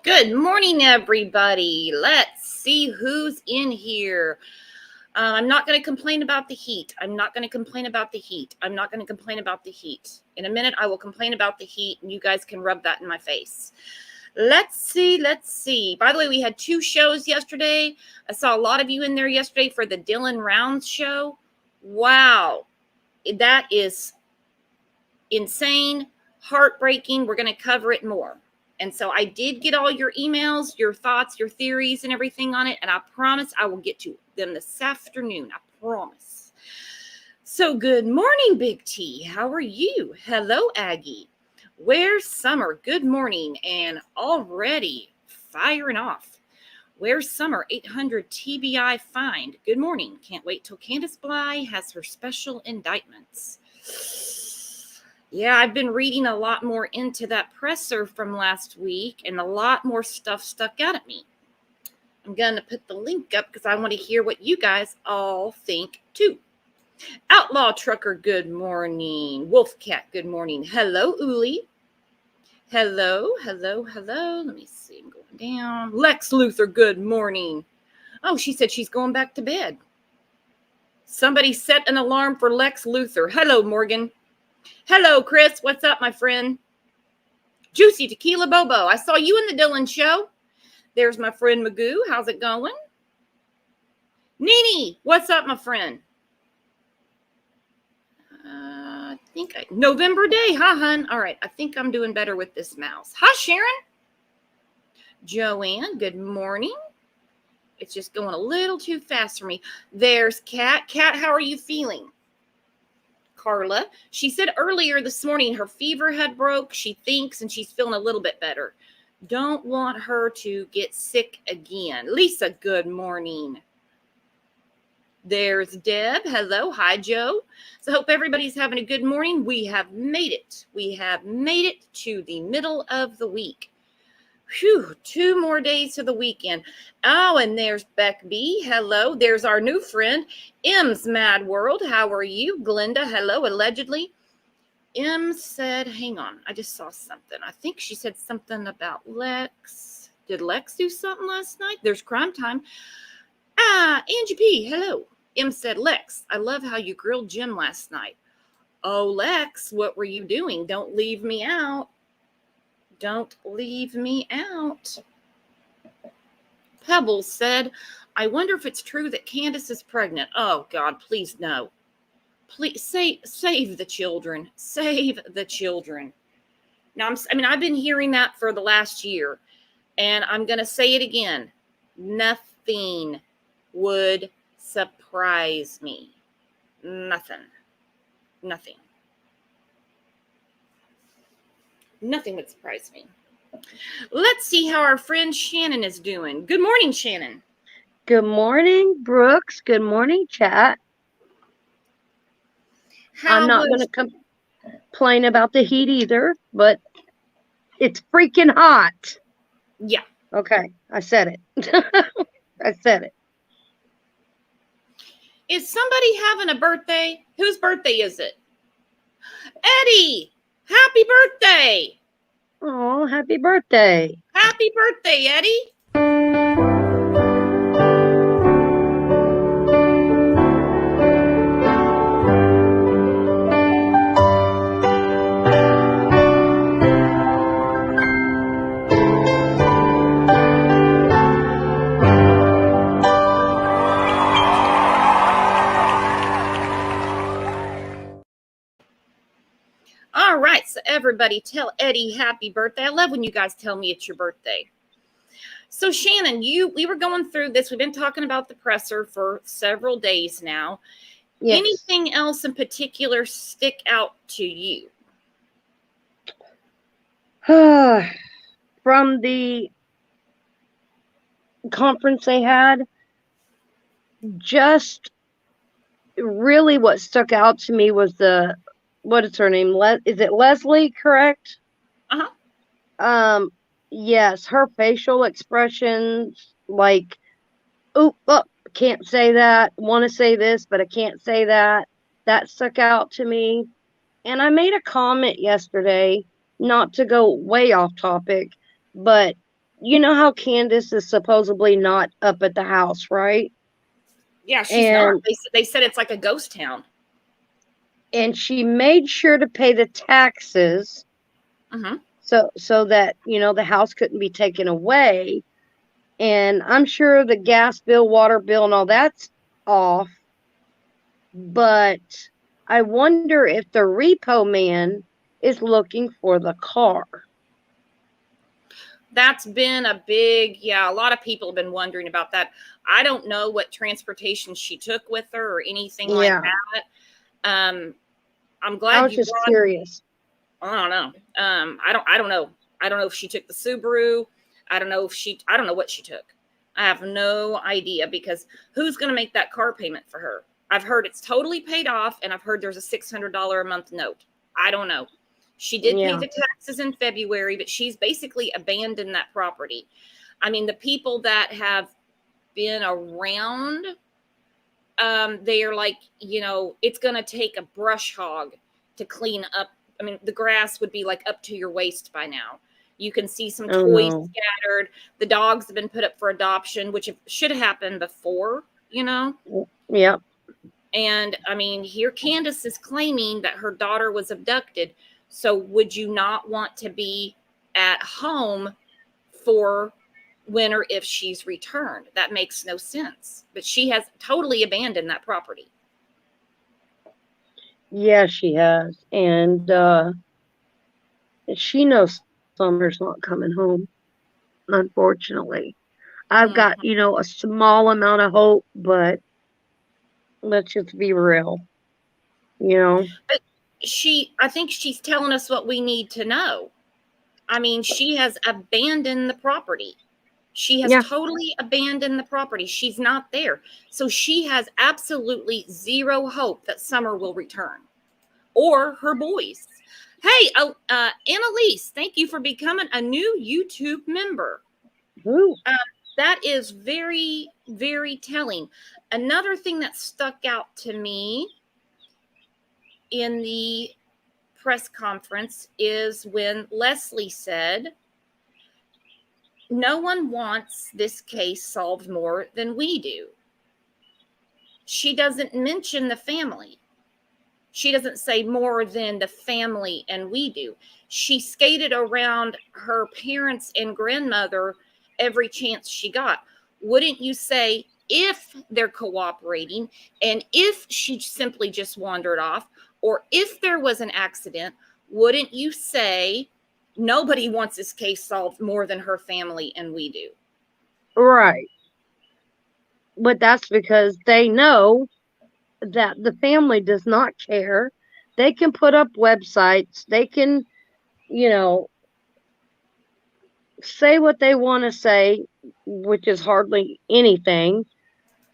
Good morning, everybody. Let's see who's in here. I'm not going to complain about the heat. I'm not going to complain about the heat. I'm not going to complain about the heat. In a minute, I will complain about the heat, and you guys can rub that in my face. Let's see. By the way, we had 2 shows yesterday. I saw a lot of you in there yesterday for the Dylan Rounds show. Wow. That is insane, heartbreaking. We're going to cover it more. And so I did get all your emails, your thoughts, your theories, and everything on it. And I promise I will get to them this afternoon. I promise. So good morning, Big T. How are you? Hello, Aggie. Where's Summer? Good morning. And already firing off. Where's Summer? 800 TBI find. Good morning. Can't wait till Candace Bly has her special indictments. Yeah, I've been reading a lot more into that presser from last week, and a lot more stuff stuck out at me. I'm going to put the link up because I want to hear what you guys all think too. Outlaw Trucker, good morning. Wolfcat, good morning. Hello, Uli. Hello. Let me see. I'm going down. Lex Luthor, good morning. Oh, she said she's going back to bed. Somebody set an alarm for Lex Luthor. Hello, Morgan. Hello, Chris. What's up, my friend? Juicy Tequila Bobo. I saw you in the Dylan show. There's my friend Magoo. How's it going? Nini, what's up, my friend? November Day. Huh, hun? All right. I think I'm doing better with this mouse. Hi, Sharon. Joanne, good morning. It's just going a little too fast for me. There's Kat. Kat, how are you feeling? Carla, she said earlier this morning her fever had broke, she thinks, and she's feeling a little bit better. Don't want her to get sick again. Lisa, good morning. There's Deb. Hello. Hi, Joe. So hope everybody's having a good morning. We have made it. We have made it to the middle of the week. Phew, 2 more days to the weekend. Oh, and there's Beck B. Hello. There's our new friend, M's Mad World. How are you? Glinda, hello. Allegedly. M said, hang on. I just saw something. I think she said something about Lex. Did Lex do something last night? There's crime time. Angie P. Hello. M said, Lex, I love how you grilled Jim last night. Oh, Lex, what were you doing? Don't leave me out. Don't leave me out. Pebbles said, I wonder if it's true that Candace is pregnant. Oh, God, please no. Please save the children. Save the children. Now, I've been hearing that for the last year, and I'm going to say it again. Nothing would surprise me. Nothing. Nothing would surprise me. Let's see how our friend Shannon is doing. Good morning, Shannon. Good morning, Brooks. Good morning, chat. I'm not going to complain about the heat either, but it's freaking hot. Yeah. Okay, I said it. I said it. Is somebody having a birthday? Whose birthday is it? Eddie! Happy birthday! Oh, happy birthday. Happy birthday, Eddie. All right, so everybody tell Eddie happy birthday. I love when you guys tell me it's your birthday. So Shannon, we were going through this. We've been talking about the presser for several days now. Yes. Anything else in particular stick out to you? From the conference they had, just really what stuck out to me was what is her name? Is it Leslie, correct? Uh-huh. Yes, her facial expressions, like, oh, can't say that. Want to say this, but I can't say that. That stuck out to me. And I made a comment yesterday, not to go way off topic, but you know how Candace is supposedly not up at the house, right? Yeah, she's not. And They said it's like a ghost town. she made sure to pay the taxes Mm-hmm. so that, the house couldn't be taken away. And I'm sure the gas bill, water bill, and all that's off. But I wonder if the repo man is looking for the car. That's been a big, yeah, a lot of people have been wondering about that. I don't know what transportation she took with her or anything like Yeah, that. I'm I glad was you just brought, curious. I don't know. I don't know. I don't know if she took the Subaru. I don't know what she took. I have no idea because who's going to make that car payment for her? I've heard it's totally paid off and I've heard there's a $600 a month note. I don't know. She did pay Yeah. the taxes in February, but she's basically abandoned that property. I mean, the people that have been around, they are like, it's going to take a brush hog to clean up. I mean, the grass would be like up to your waist by now. You can see some Oh toys no. scattered. The dogs have been put up for adoption, which should have happened before, Yep. And I mean, here Candace is claiming that her daughter was abducted. So would you not want to be at home for when or if she's returned? That makes no sense. But she has totally abandoned that property. Yeah, she has. And she knows Summer's not coming home, unfortunately. I've got, Mhm. a small amount of hope, but let's just be real, you know? But I think she's telling us what we need to know. I mean, she has abandoned the property. She has Yeah, totally abandoned the property. She's not there. So she has absolutely zero hope that Summer will return or her boys. Hey, Annalise, thank you for becoming a new YouTube member. ooh, Uh, that is very, very telling. Another thing that stuck out to me in the press conference is when Leslie said, no one wants this case solved more than we do. She doesn't mention the family. She doesn't say more than the family and we do. She skated around her parents and grandmother every chance she got. Wouldn't you say if they're cooperating and if she simply just wandered off or if there was an accident, wouldn't you say nobody wants this case solved more than her family and we do? right. But that's because they know that the family does not care. They can put up websites, they can, you know, say what they want to say, which is hardly anything,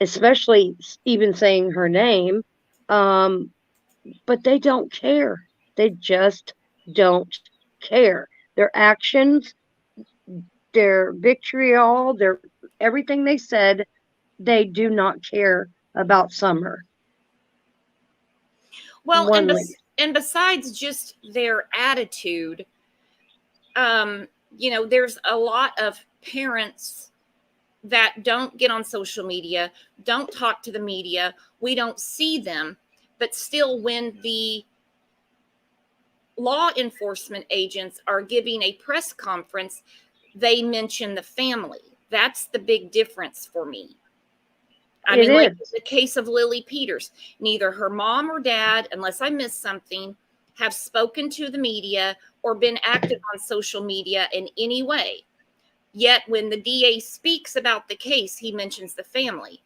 especially even saying her name. Um, but they don't care. They just don't care. Their actions, their vitriol, their everything they said, they do not care about Summer. Well, One leaf. and besides just their attitude, there's a lot of parents that don't get on social media, don't talk to the media, we don't see them, but still when the law enforcement agents are giving a press conference, they mention the family. That's the big difference for me. I It mean, like is. the case of Lily Peters, neither her mom or dad, unless I missed something, have spoken to the media or been active on social media in any way. Yet when the DA speaks about the case, he mentions the family.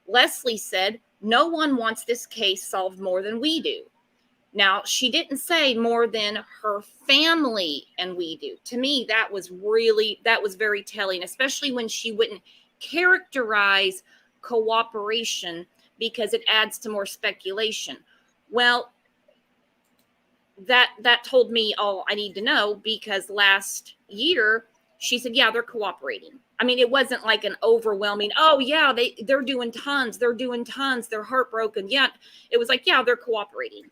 Leslie said, no one wants this case solved more than we do. Now, she didn't say more than her family and we do. To me, that was very telling, especially when she wouldn't characterize cooperation because it adds to more speculation. Well, that told me all I need to know because last year she said, yeah, they're cooperating. I mean, it wasn't like an overwhelming, oh yeah, they're doing tons, they're heartbroken. Yeah, it was like, yeah, they're cooperating.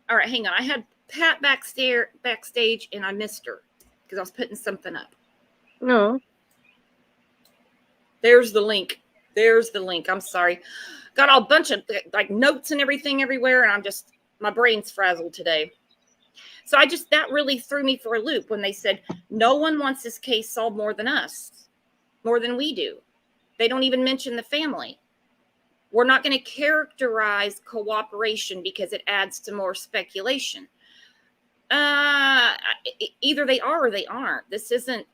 All right, hang on. I had Pat backstage and I missed her because I was putting something up. No. There's the link. There's the link. I'm sorry. Got a bunch of like notes and everything everywhere, and my brain's frazzled today. So that really threw me for a loop when they said, no one wants this case solved more than us, more than we do. They don't even mention the family. We're not going to characterize cooperation because it adds to more speculation. Either they are or they aren't. This isn't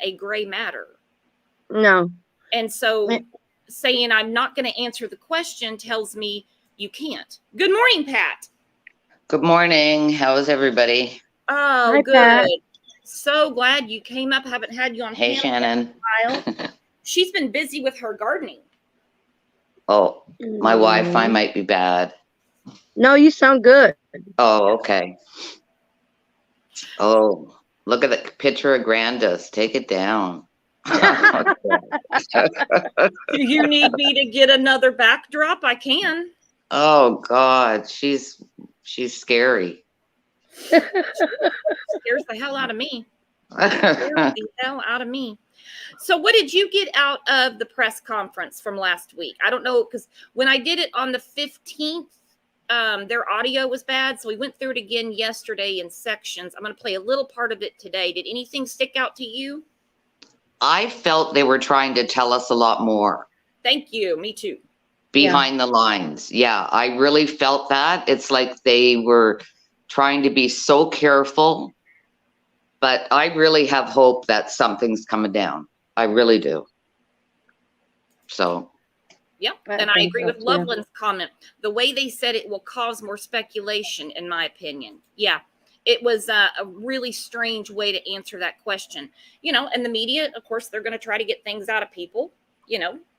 a gray matter. No. And so saying I'm not going to answer the question tells me you can't. Good morning, Pat. Good morning. How's everybody? Oh, Hi, good. Pat. So glad you came up. Haven't had you on. Hey, Shannon. She's been busy with her gardening. Oh, my Wi-Fi might be bad. No, you sound good. Oh, okay. Oh, look at the picture of Grandis. Take it down. Do you need me to get another backdrop? I can. Oh God, she's scary. Scares the hell out of me. Scares the hell out of me. So what did you get out of the press conference from last week? I don't know, because when I did it on the 15th, their audio was bad. So we went through it again yesterday in sections. I'm going to play a little part of it today. Did anything stick out to you? I felt they were trying to tell us a lot more. Thank you. Me too. Behind the lines. Yeah, I really felt that. It's like they were trying to be so careful, but I really have hope that something's coming down. I really do. So. Yep. And I agree with Loveland's comment. The way they said it will cause more speculation, in my opinion. Yeah. It was a really strange way to answer that question. And the media, of course, they're going to try to get things out of people.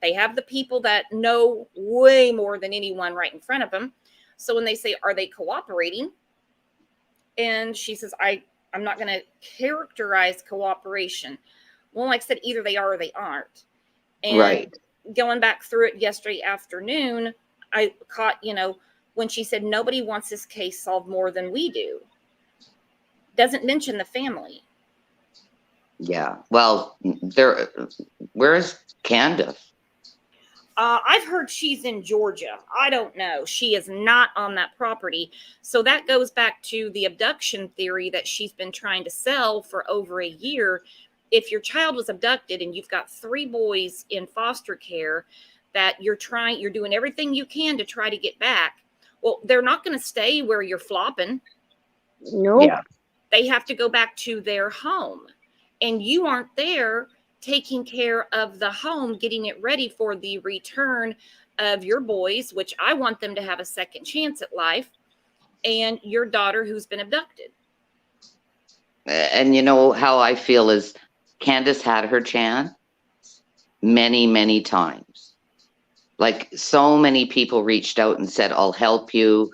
They have the people that know way more than anyone right in front of them. So when they say, are they cooperating? And she says, I'm not going to characterize cooperation. Well, like I said, either they are or they aren't. And right. Going back through it yesterday afternoon, I caught, when she said, nobody wants this case solved more than we do. Doesn't mention the family. Yeah. Well, where's Candace? I've heard she's in Georgia. I don't know. She is not on that property. So that goes back to the abduction theory that she's been trying to sell for over a year. If your child was abducted and you've got 3 boys in foster care that you're doing everything you can to try to get back, well, they're not going to stay where you're flopping. No. Nope. Yeah. They have to go back to their home. And you aren't there taking care of the home, getting it ready for the return of your boys, which I want them to have a second chance at life, and your daughter who's been abducted. And you know how I feel is Candace had her chance many, many times. Like so many people reached out and said, I'll help you.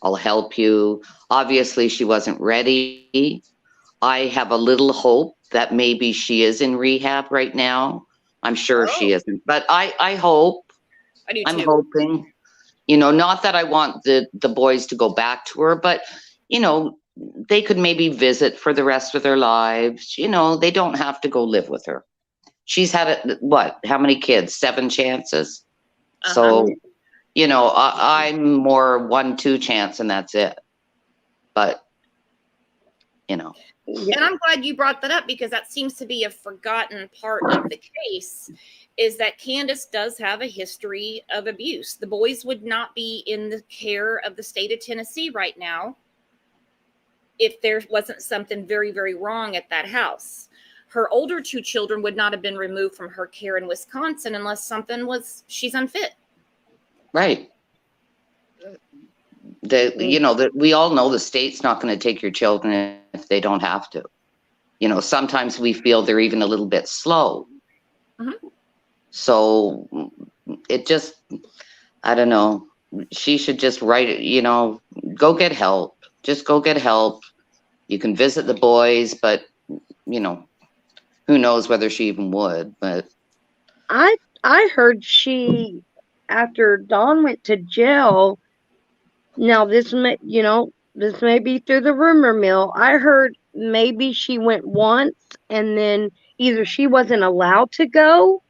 I'll help you. Obviously, she wasn't ready. I have a little hope that maybe she is in rehab right now. I'm sure she isn't, but I hope. I do I'm too. hoping, not that I want the boys to go back to her, but, they could maybe visit for the rest of their lives. They don't have to go live with her. She's had how many kids? 7 chances. Uh-huh. So, I'm more 1-2 chance and that's it. But, And I'm glad you brought that up because that seems to be a forgotten part of the case, is that Candace does have a history of abuse. The boys would not be in the care of the state of Tennessee right now if there wasn't something very, very wrong at that house. Her older 2 children would not have been removed from her care in Wisconsin unless she's unfit. Right. We all know the state's not going to take your children if they don't have to. Sometimes we feel they're even a little bit slow. Mm-hmm. So it just, I don't know. She should just write it, go get help. Just go get help. You can visit the boys, but, who knows whether she even would. But I heard after Dawn went to jail. Now this may be through the rumor mill. I heard maybe she went once and then either she wasn't allowed to go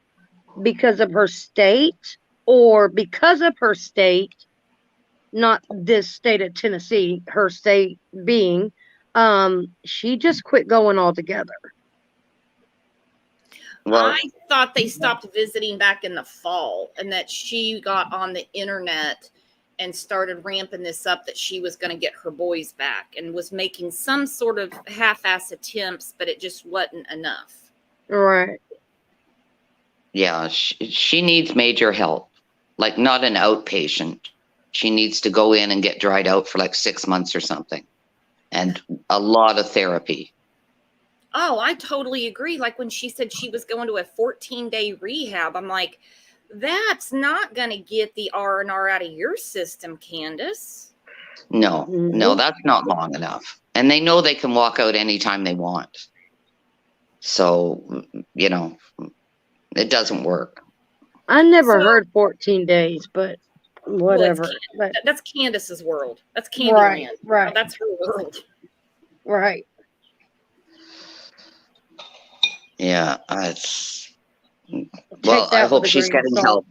because of her state, or because of her state, not this state of Tennessee, her state being, she just quit going altogether. Well, I thought they stopped visiting back in the fall, and that she got on the internet and started ramping this up, that she was going to get her boys back, and was making some sort of half-ass attempts, but it just wasn't enough. Right. yeah, she needs major help, like not an outpatient. She needs to go in and get dried out for like 6 months or something, and a lot of therapy. Oh, I totally agree. Like when she said she was going to a 14-day rehab, I'm like, that's not going to get the R&R out of your system, Candace. No, no, that's not long enough. And they know they can walk out anytime they want. So, you know, it doesn't work. I never heard 14 days, but whatever. That's Candace's world. That's Right, Candyland. right. That's her world. Right. Yeah, it's well, I hope she's getting help.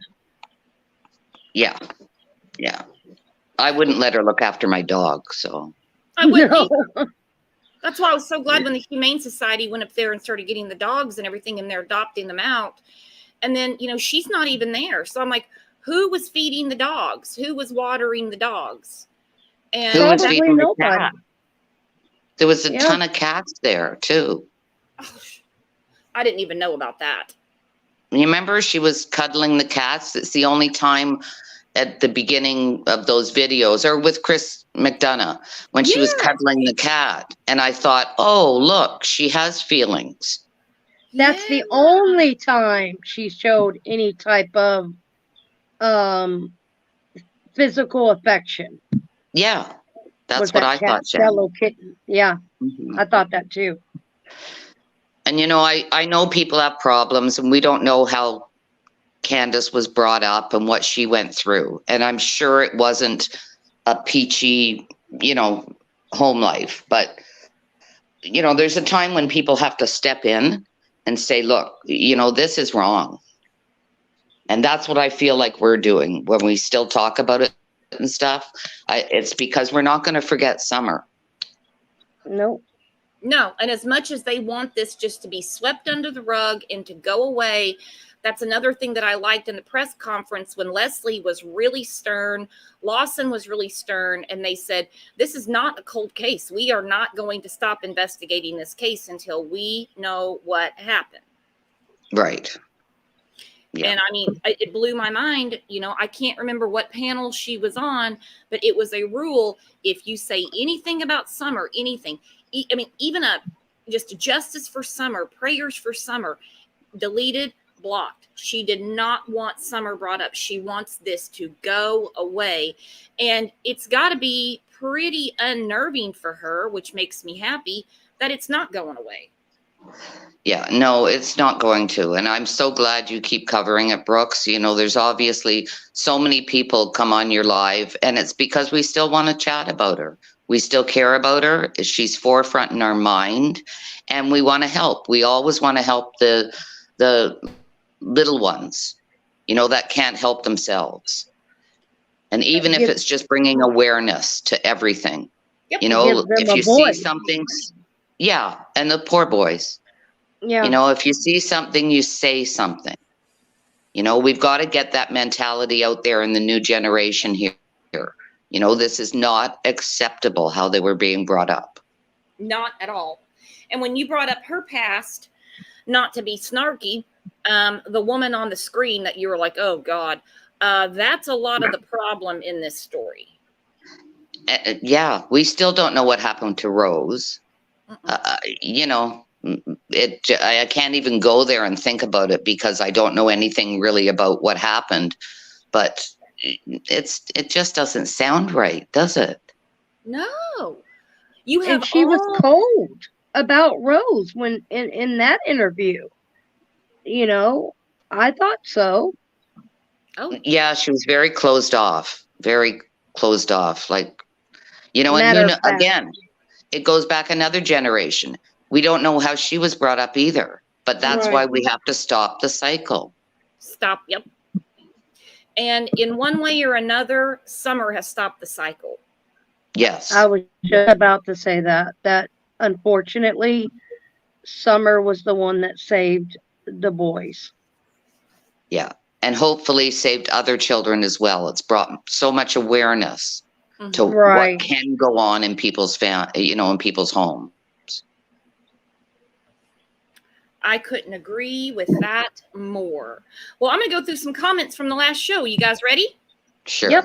Yeah, yeah. I wouldn't let her look after my dog, so. I wouldn't either. That's why I was so glad when the Humane Society went up there and started getting the dogs and everything, and they're adopting them out. And then, you know, she's not even there. So I'm like, who was feeding the dogs? Who was watering the dogs? And who was feeding the nobody. cat? There was a ton of cats there, too. Oh, I didn't even know about that. You remember she was cuddling the cats? It's the only time at the beginning of those videos, or with Chris McDonough, when she was cuddling the cat. And I thought, oh, look, she has feelings. That's the only time she showed any type of physical affection. Yeah, that's what I thought. Fellow kitten. Yeah, I thought that too. And, you know, I know people have problems, and we don't know how Candace was brought up and what she went through. And I'm sure it wasn't a peachy, you know, home life. But, you know, there's a time when people have to step in and say, look, you know, this is wrong. And that's what I feel like we're doing when we still talk about it and stuff. It's because we're not going to forget Summer. Nope. No, and as much as they want this just to be swept under the rug and to go away, that's another thing that I liked in the press conference when Leslie was really stern, Lawson was really stern, and they said, this is not a cold case. We are not going to stop investigating this case until we know what happened. Right. Yeah. And I mean, it blew my mind. You know, I can't remember what panel she was on, but it was a rule. If you say anything about Summer, anything, I mean, even just justice for Summer, prayers for Summer, deleted, blocked. She did not want Summer brought up. She wants this to go away. And it's got to be pretty unnerving for her, which makes me happy that it's not going away. Yeah, no, it's not going to. And I'm so glad you keep covering it, Brooks. You know, there's obviously so many people come on your live, and it's because we still want to chat about her. We still care about her. She's forefront in our mind, and we want to help. We always want to help the little ones, you know, that can't help themselves. And even if it's just bringing awareness to everything, you know, if you see something, yeah, and the poor boys. Yeah. You know, if you see something, you say something. You know, we've got to get that mentality out there in the new generation here. You know, this is not acceptable how they were being brought up. Not at all. And when you brought up her past, not to be snarky, the woman on the screen that you were like, oh, God, that's a lot of the problem in this story. Yeah, we still don't know what happened to Rose. You know, I can't even go there and think about it because I don't know anything really about what happened. But it just doesn't sound right, does it? No. You have and she was cold about Rose when in that interview. You know, I thought so. Oh. Yeah, she was very closed off. Very closed off. Like, you know, and you know, again, it goes back another generation. We don't know how she was brought up either. But that's why we have to stop the cycle. Stop. Yep. And in one way or another, Summer has stopped the cycle. Yes. I was just about to say that unfortunately, Summer was the one that saved the boys. Yeah. And hopefully saved other children as well. It's brought so much awareness to Right. what can go on in people's in people's homes. I couldn't agree with that more. Well, I'm going to go through some comments from the last show. You guys ready? Sure. Yep.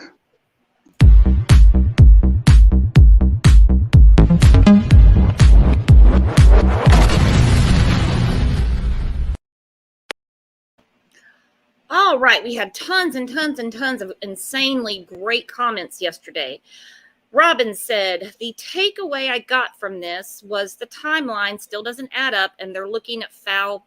All right, we had tons and tons and tons of insanely great comments yesterday. Robin said, the takeaway I got from this was the timeline still doesn't add up and they're looking at foul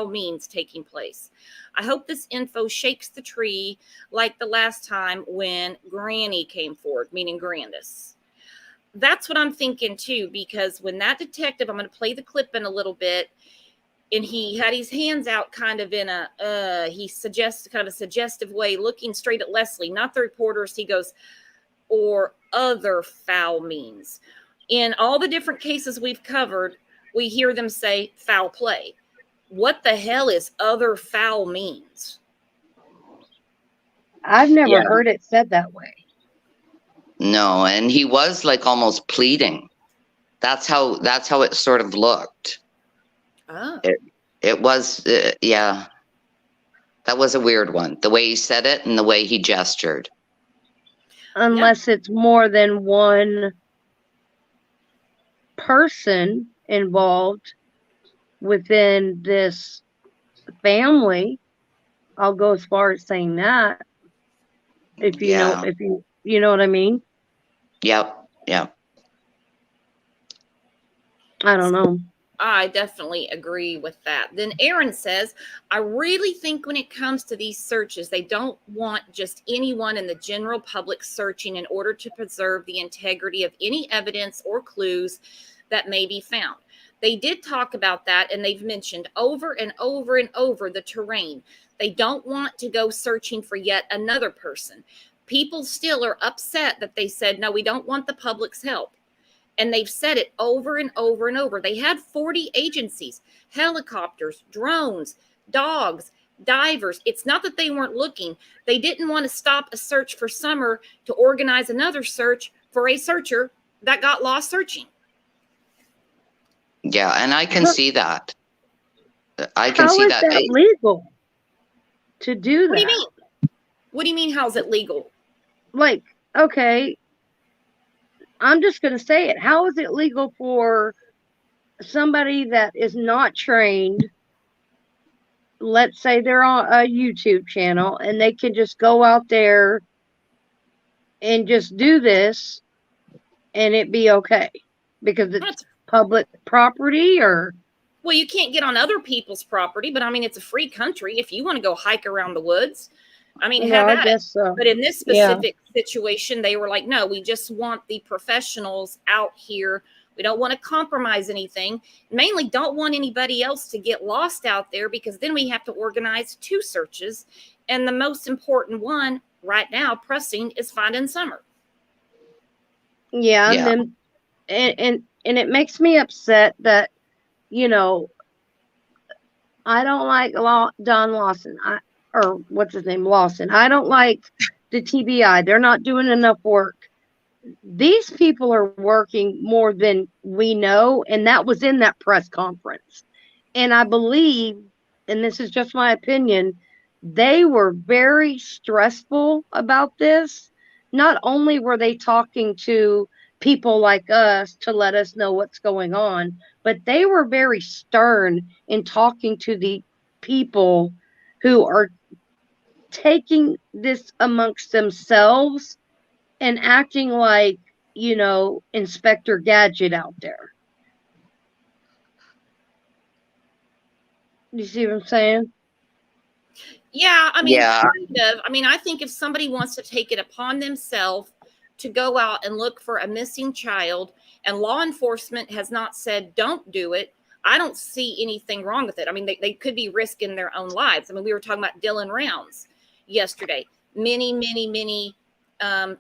means taking place. I hope this info shakes the tree like the last time when Granny came forward, meaning Grandis. That's what I'm thinking too, because when that detective, I'm going to play the clip in a little bit, and he had his hands out kind of in he suggests kind of a suggestive way, looking straight at Leslie, not the reporters. He goes, or other foul means. In all the different cases we've covered, we hear them say foul play. What the hell is other foul means? I've never heard it said that way. No, and he was like almost pleading. That's how it sort of looked. Oh. It was, yeah. That was a weird one. The way he said it and the way he gestured. Unless it's more than one person involved within this family. I'll go as far as saying that. If you know, if you know what I mean. Yep. I don't know. I definitely agree with that. Then Aaron says, I really think when it comes to these searches, they don't want just anyone in the general public searching in order to preserve the integrity of any evidence or clues that may be found. They did talk about that, and they've mentioned over and over and over the terrain. They don't want to go searching for yet another person. People still are upset that they said, no, we don't want the public's help. And they've said it over and over and over. They had 40 agencies, helicopters, drones, dogs, divers. It's not that they weren't looking. They didn't want to stop a search for Summer to organize another search for a searcher that got lost searching. Yeah, and I can see that. I can How see is that. that legal to do that? What do you mean? What do you mean, how's it legal? Like, okay, I'm just going to say it. How is it legal for somebody that is not trained, let's say they're on a YouTube channel, and they can just go out there and just do this and it be okay? Because it's public property, or? Well, you can't get on other people's property, but I mean, it's a free country. If you want to go hike around the woods, I mean, have at it. So. But in this specific situation, they were like, no, we just want the professionals out here. We don't want to compromise anything. Mainly don't want anybody else to get lost out there, because then we have to organize two searches. And the most important one right now, pressing, is finding Summer. Yeah. And then, and it makes me upset that, you know, I don't like Don Lawson. Or what's his name, Lawson. I don't like the TBI. They're not doing enough work. These people are working more than we know, and that was in that press conference. And I believe, and this is just my opinion, they were very stressful about this. Not only were they talking to people like us to let us know what's going on, but they were very stern in talking to the people who are taking this amongst themselves and acting like, you know, Inspector Gadget out there. You see what I'm saying? Yeah, I mean, kind of. I mean, I think if somebody wants to take it upon themselves to go out and look for a missing child, and law enforcement has not said don't do it, I don't see anything wrong with it. I mean, they could be risking their own lives. I mean, we were talking about Dylan Rounds yesterday. Many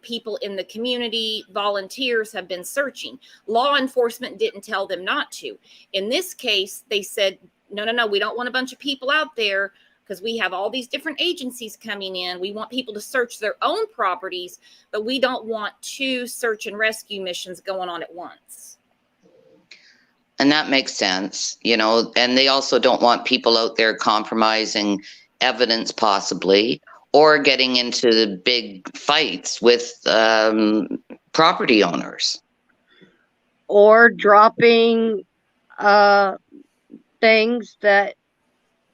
people in the community, volunteers have been searching. Law enforcement didn't tell them not to. In this case, they said, no, we don't want a bunch of people out there because we have all these different agencies coming in. We want people to search their own properties, but we don't want 2 search and rescue missions going on at once. And that makes sense, you know, and they also don't want people out there compromising evidence possibly, or getting into big fights with property owners. Or dropping things that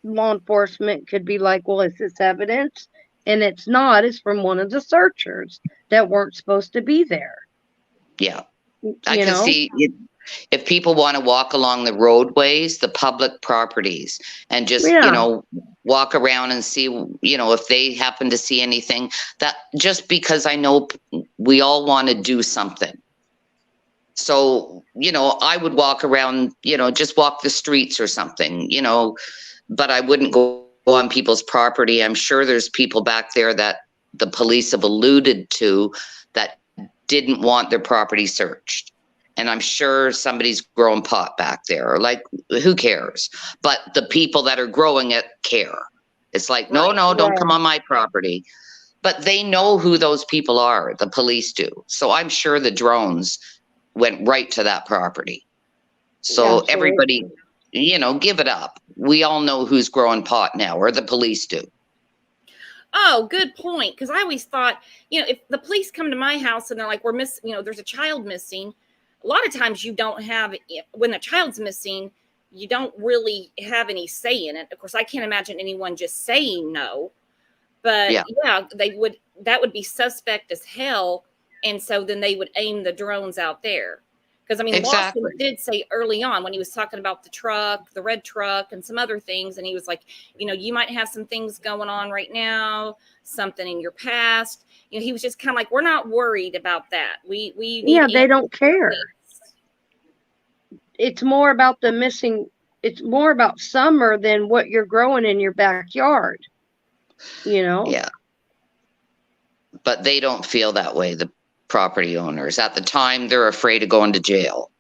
law enforcement could be like, well, is this evidence? And it's not. It's from one of the searchers that weren't supposed to be there. Yeah. I can see if people want to walk along the roadways, the public properties, and just, you know, walk around and see, you know, if they happen to see anything, that just because I know we all want to do something. So, you know, I would walk around, you know, just walk the streets or something, you know, but I wouldn't go on people's property. I'm sure there's people back there that the police have alluded to that didn't want their property searched. And I'm sure somebody's growing pot back there. Like, who cares? But the people that are growing it care. It's like, no, don't come on my property. But they know who those people are. The police do. So I'm sure the drones went right to that property. So everybody, you know, give it up. We all know who's growing pot now, or the police do. Oh, good point. Because I always thought, you know, if the police come to my house and they're like, we're missing, you know, there's a child missing. A lot of times you don't have, when the child's missing, you don't really have any say in it. Of course, I can't imagine anyone just saying no. But yeah, that would be suspect as hell. And so then they would aim the drones out there. Because, I mean, Lawson did say early on when he was talking about the truck, the red truck, and some other things. And he was like, you know, you might have some things going on right now, something in your past. You know, he was just kind of like, we're not worried about that. We need they don't care. It's more about the missing. It's more about summer than what you're growing in your backyard. You know? Yeah. But they don't feel that way, the property owners. At the time, they're afraid of going to jail.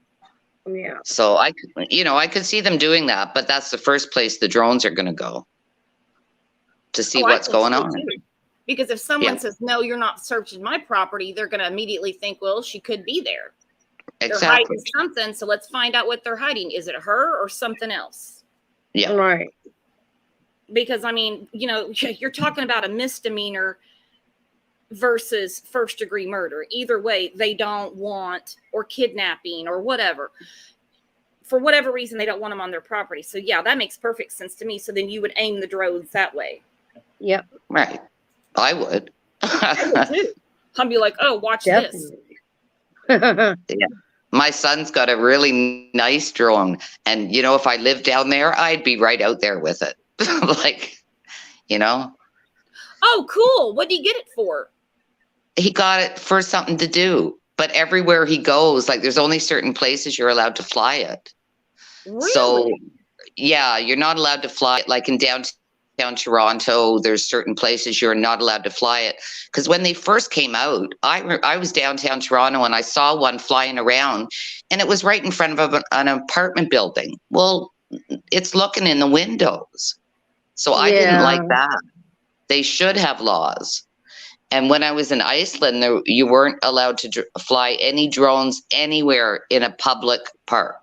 Yeah. So I could see them doing that, but that's the first place the drones are going to go to see what's going on. Too. Because if someone says, no, you're not searching my property, they're going to immediately think, well, she could be there. Exactly. They're hiding something, so let's find out what they're hiding. Is it her or something else? Yeah. Right. Because, I mean, you know, you're talking about a misdemeanor versus first-degree murder. Either way, they don't want, or kidnapping or whatever. For whatever reason, they don't want them on their property. So, yeah, that makes perfect sense to me. So then you would aim the drones that way. Yep. Right. I would. I would too. I'd be like, oh, watch this. Yeah. My son's got a really nice drone. And, you know, if I lived down there, I'd be right out there with it. Like, you know. Oh, cool. What did he get it for? He got it for something to do. But everywhere he goes, like, there's only certain places you're allowed to fly it. Really? So, yeah, you're not allowed to fly it. Like in downtown Toronto, there's certain places you're not allowed to fly it. Because when they first came out, I was downtown Toronto and I saw one flying around, and it was right in front of an apartment building. Well, it's looking in the windows. So I didn't like that. They should have laws. And when I was in Iceland, you weren't allowed to fly any drones anywhere in a public park,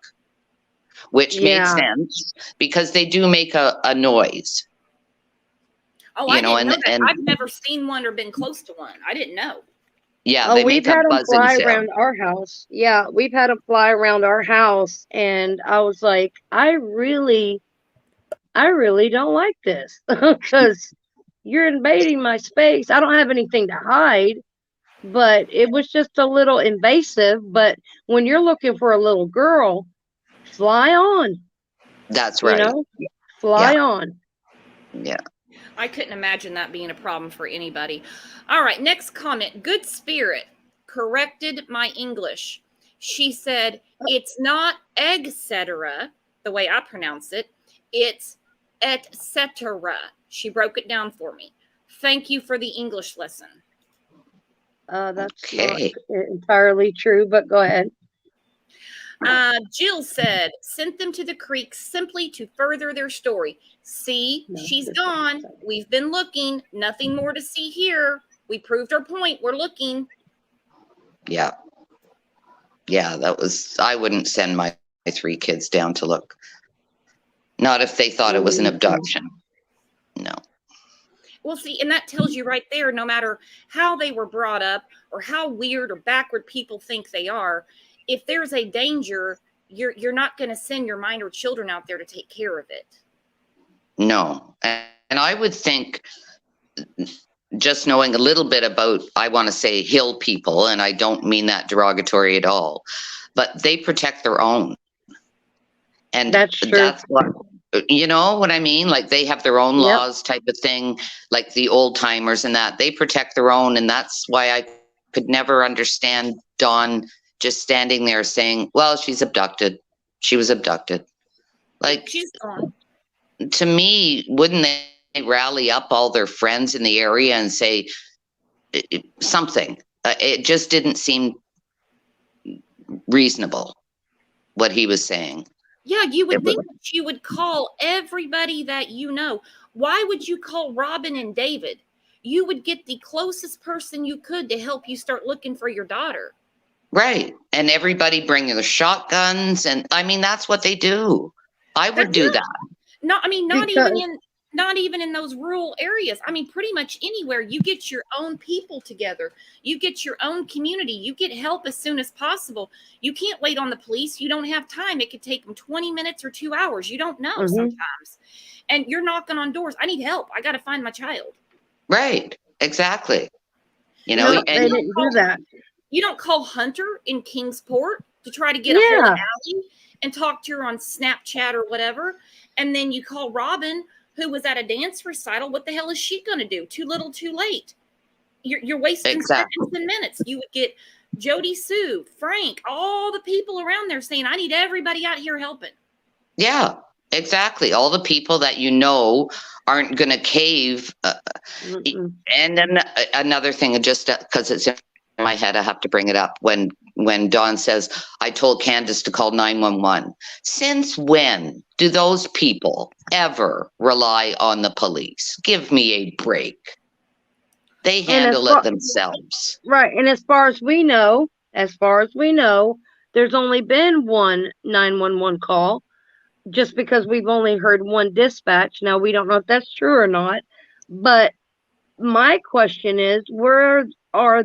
which made sense because they do make a noise. Oh, I didn't know that. I've never seen one or been close to one. I didn't know. Yeah, we've had them fly around our house. Yeah, we've had them fly around our house, and I was like, I really don't like this because you're invading my space. I don't have anything to hide, but it was just a little invasive. But when you're looking for a little girl, fly on. That's right. You know, fly on. Yeah. I couldn't imagine that being a problem for anybody. All right, next comment. Good Spirit corrected my English. She said, it's not etc. the way I pronounce it. It's etc. She broke it down for me. Thank you for the English lesson. That's Okay. not entirely true, but go ahead. Jill said, sent them to the creek simply to further their story. See, No, she's this gone. is- We've been looking. Nothing more to see here. We proved our point. We're looking. Yeah. Yeah, I wouldn't send my 3 kids down to look. Not if they thought it was an abduction. No. Well, see, and that tells you right there, no matter how they were brought up or how weird or backward people think they are, if there's a danger, you're not going to send your minor children out there to take care of it. No. And I would think, just knowing a little bit about, I want to say hill people, and I don't mean that derogatory at all, but they protect their own. And That's true. that's what, you know what I mean? Like they have their own laws type of thing, like the old timers and that. They protect their own. And that's why I could never understand Dawn just standing there saying, well, she's abducted. She was abducted. Like, she's gone. To me, wouldn't they rally up all their friends in the area and say something? It just didn't seem reasonable what he was saying. Yeah, you would think that you would call everybody that you know. Why would you call Robin and David? You would get the closest person you could to help you start looking for your daughter. Right. And everybody bringing their shotguns. And I mean, that's what they do. I would do that. No, I mean, not even in those rural areas. I mean, pretty much anywhere. You get your own people together. You get your own community. You get help as soon as possible. You can't wait on the police. You don't have time. It could take them 20 minutes or 2 hours. You don't know sometimes. And you're knocking on doors. I need help. I got to find my child. Right. Exactly. You know, they didn't do that. You don't call Hunter in Kingsport to try to get a hold of Allie and talk to her on Snapchat or whatever. And then you call Robin, who was at a dance recital. What the hell is she going to do? Too little, too late. You're wasting seconds and minutes. You would get Jody Sue, Frank, all the people around there saying, I need everybody out here helping. Yeah, exactly. All the people that you know aren't going to cave. And then another thing, just because it's in my head, I have to bring it up. When Dawn says, I told Candace to call 911. Since when do those people ever rely on the police? Give me a break. They handle it themselves. Right. And as far as we know, there's only been one 911 call, just because we've only heard one dispatch. Now, we don't know if that's true or not. But my question is, where are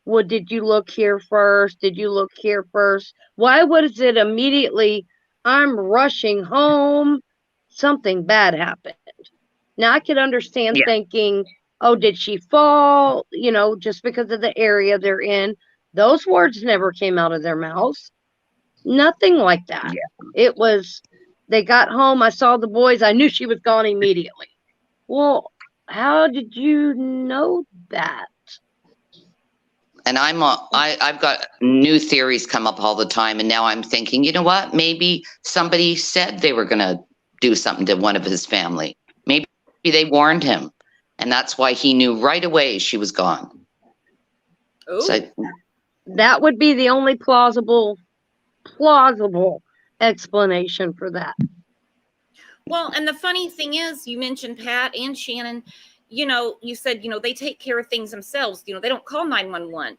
well, did you look here first? Did you look here first? Why was it immediately, I'm rushing home, something bad happened? Now, I could understand thinking, oh, did she fall? You know, just because of the area they're in. Those words never came out of their mouths. Nothing like that. Yeah. It was, they got home, I saw the boys, I knew she was gone immediately. Well, how did you know that? And I've got new theories come up all the time. And now I'm thinking, you know what? Maybe somebody said they were going to do something to one of his family. Maybe they warned him. And that's why he knew right away she was gone. So, that would be the only plausible explanation for that. Well, and the funny thing is, you mentioned Pat and Shannon, you know, you said, you know, they take care of things themselves. You know, they don't call 911.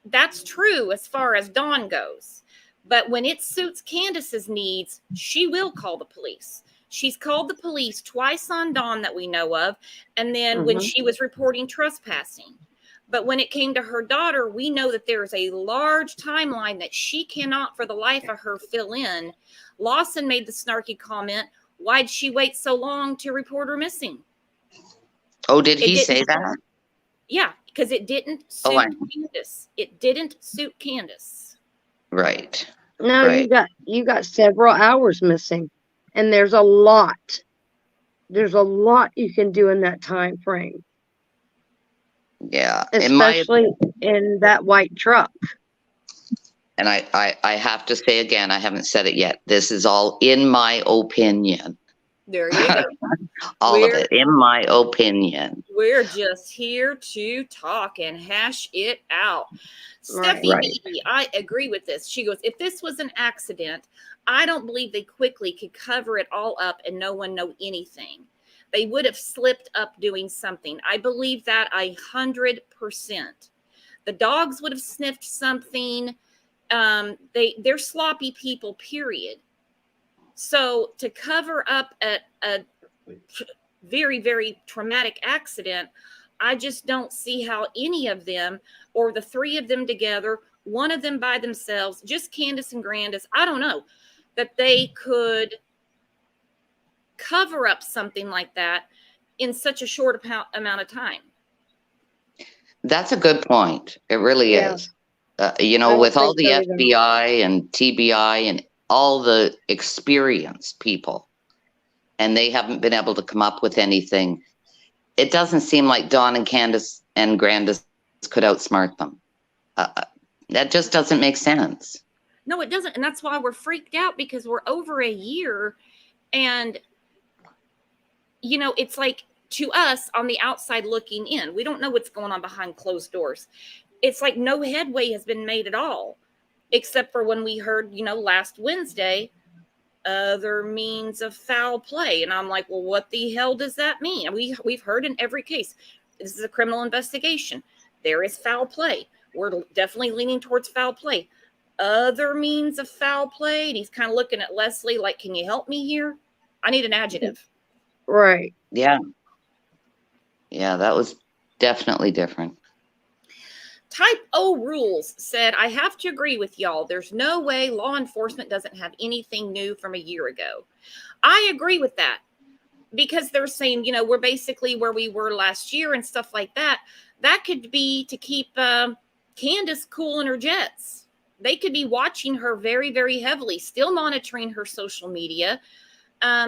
That's true as far as Dawn goes. But when it suits Candace's needs, she will call the police. She's called the police twice on Dawn that we know of. And then when she was reporting trespassing. But when it came to her daughter, we know that there's a large timeline that she cannot for the life of her fill in. Lawson made the snarky comment, why'd she wait so long to report her missing? Oh, did he say that? Yeah, because it didn't suit Candace. It didn't suit Candace. Right. No, you got several hours missing. And there's a lot you can do in that time frame. Yeah. Especially in that white truck. And I have to say again, I haven't said it yet. This is all in my opinion. There you go. All of it, in my opinion. We're just here to talk and hash it out. Right. Steffi B, I agree with this. She goes, if this was an accident, I don't believe they quickly could cover it all up and no one know anything. They would have slipped up doing something. I believe that 100%. The dogs would have sniffed something. They're sloppy people, period. So to cover up a very, very traumatic accident, I just don't see how any of them, or the three of them together, one of them by themselves, just Candace and Grandis, I don't know, that they could cover up something like that in such a short amount of time. That's a good point. It really is. With all the FBI and TBI and all the experienced people, and they haven't been able to come up with anything, it doesn't seem like Dawn and Candace and Grandis could outsmart them. That just doesn't make sense. No, it doesn't. And that's why we're freaked out, because we're over a year. And, it's like, to us on the outside looking in, we don't know what's going on behind closed doors. It's like no headway has been made at all, except for when we heard, last Wednesday, other means of foul play. And I'm like, well, what the hell does that mean? And we've heard in every case, this is a criminal investigation. There is foul play. We're definitely leaning towards foul play. Other means of foul play. And he's kind of looking at Leslie like, can you help me here? I need an adjective. Right. Yeah. Yeah, that was definitely different. Type O Rules said, I have to agree with y'all. There's no way law enforcement doesn't have anything new from a year ago. I agree with that, because they're saying, we're basically where we were last year and stuff like that. That could be to keep Candace cool in her jets. They could be watching her very, very heavily, still monitoring her social media,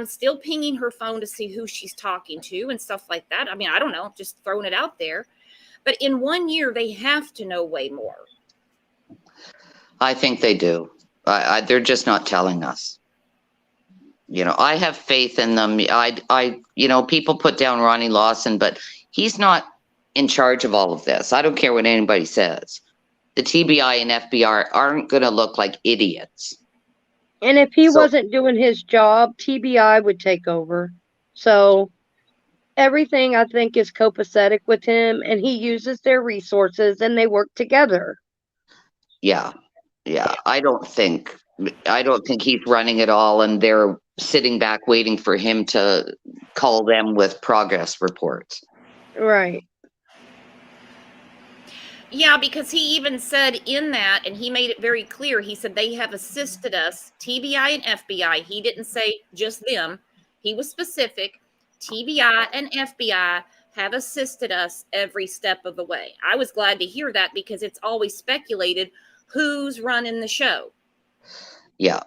still pinging her phone to see who she's talking to and stuff like that. I mean, I don't know, just throwing it out there. But in 1 year, they have to know way more. I think they do. They're just not telling us. I have faith in them. People put down Ronnie Lawson, but he's not in charge of all of this. I don't care what anybody says. The TBI and FBI aren't going to look like idiots. And if he wasn't doing his job, TBI would take over. So everything, I think, is copacetic with him, and he uses their resources and they work together. Yeah. I don't think he's running it all and they're sitting back waiting for him to call them with progress reports. Right. Yeah, because he even said in that, and he made it very clear, he said they have assisted us, TBI and FBI. He didn't say just them. He was specific. TBI and FBI have assisted us every step of the way. I was glad to hear that, because it's always speculated who's running the show. Yeah.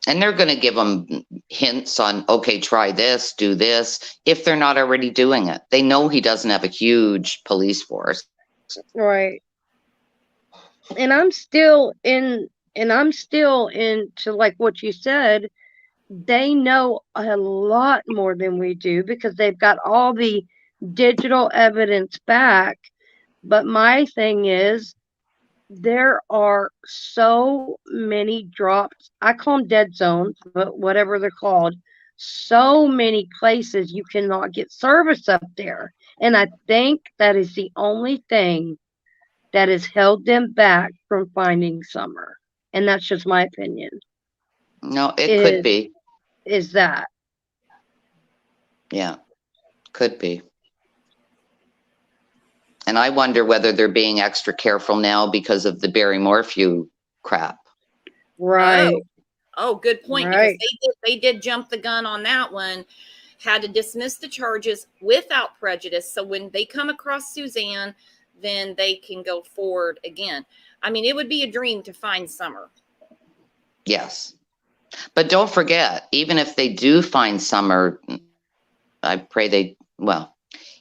And they're going to give them hints on, okay, try this, do this, if they're not already doing it. They know he doesn't have a huge police force. Right. And I'm still into like what you said. They know a lot more than we do, because they've got all the digital evidence back. But my thing is, there are so many drops. I call them dead zones, but whatever they're called. So many places you cannot get service up there. And I think that is the only thing that has held them back from finding Summer. And that's just my opinion. No, it could be. Is that. Yeah, could be. And I wonder whether they're being extra careful now because of the Barry Morphew crap. Right. Oh, good point. Right. Because they did jump the gun on that one, had to dismiss the charges without prejudice. So when they come across Suzanne, then they can go forward again. I mean, it would be a dream to find Summer. Yes. But don't forget, even if they do find Summer, I pray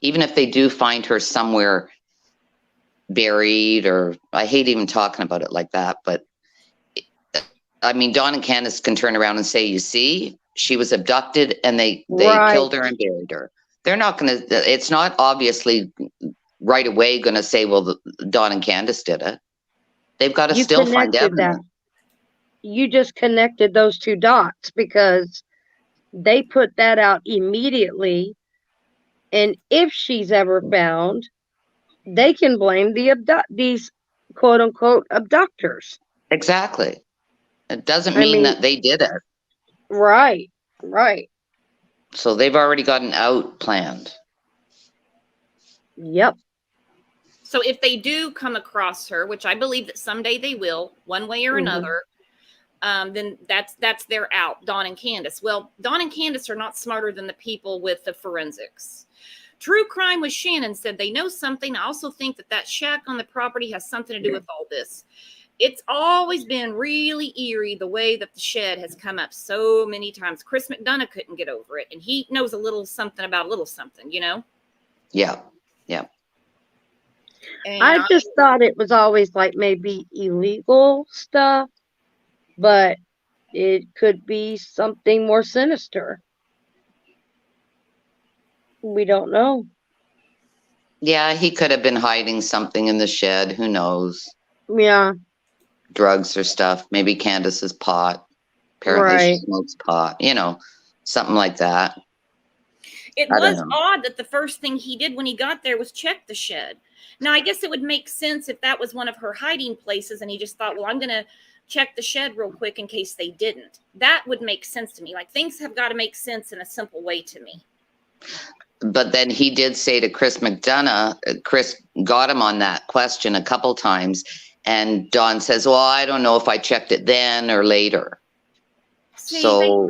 even if they do find her somewhere buried, or I hate even talking about it like that, but I mean, Dawn and Candace can turn around and say, you see, she was abducted and they Right. killed her and buried her. They're not going to, it's not obviously right away going to say, well, Dawn and Candace did it. They've got to You still find connected that. evidence. You just connected those two dots because they put that out immediately. And if she's ever found, they can blame these quote unquote abductors. Exactly. It doesn't mean that they did it. Right, right. So they've already got an out planned. Yep. So if they do come across her, which I believe that someday they will, one way or another, then that's their out, Dawn and Candace. Well, Dawn and Candace are not smarter than the people with the forensics. True Crime with Shannon said they know something. I also think that shack on the property has something to do with all this. It's always been really eerie the way that the shed has come up so many times. Chris McDonough couldn't get over it, and he knows a little something about a little something, you know? Yeah, yeah. And I just thought it was always like maybe illegal stuff, but it could be something more sinister. We don't know. Yeah, he could have been hiding something in the shed. Who knows? Yeah. Drugs or stuff. Maybe Candace's pot. Apparently she smokes pot. You know, something like that. It was odd that the first thing he did when he got there was check the shed. Now, I guess it would make sense if that was one of her hiding places and he just thought, well, I'm going to check the shed real quick in case they didn't. That would make sense to me. Like, things have got to make sense in a simple way to me. But then he did say to Chris McDonough, Chris got him on that question a couple times, and Dawn says, well, I don't know if I checked it then or later. See, so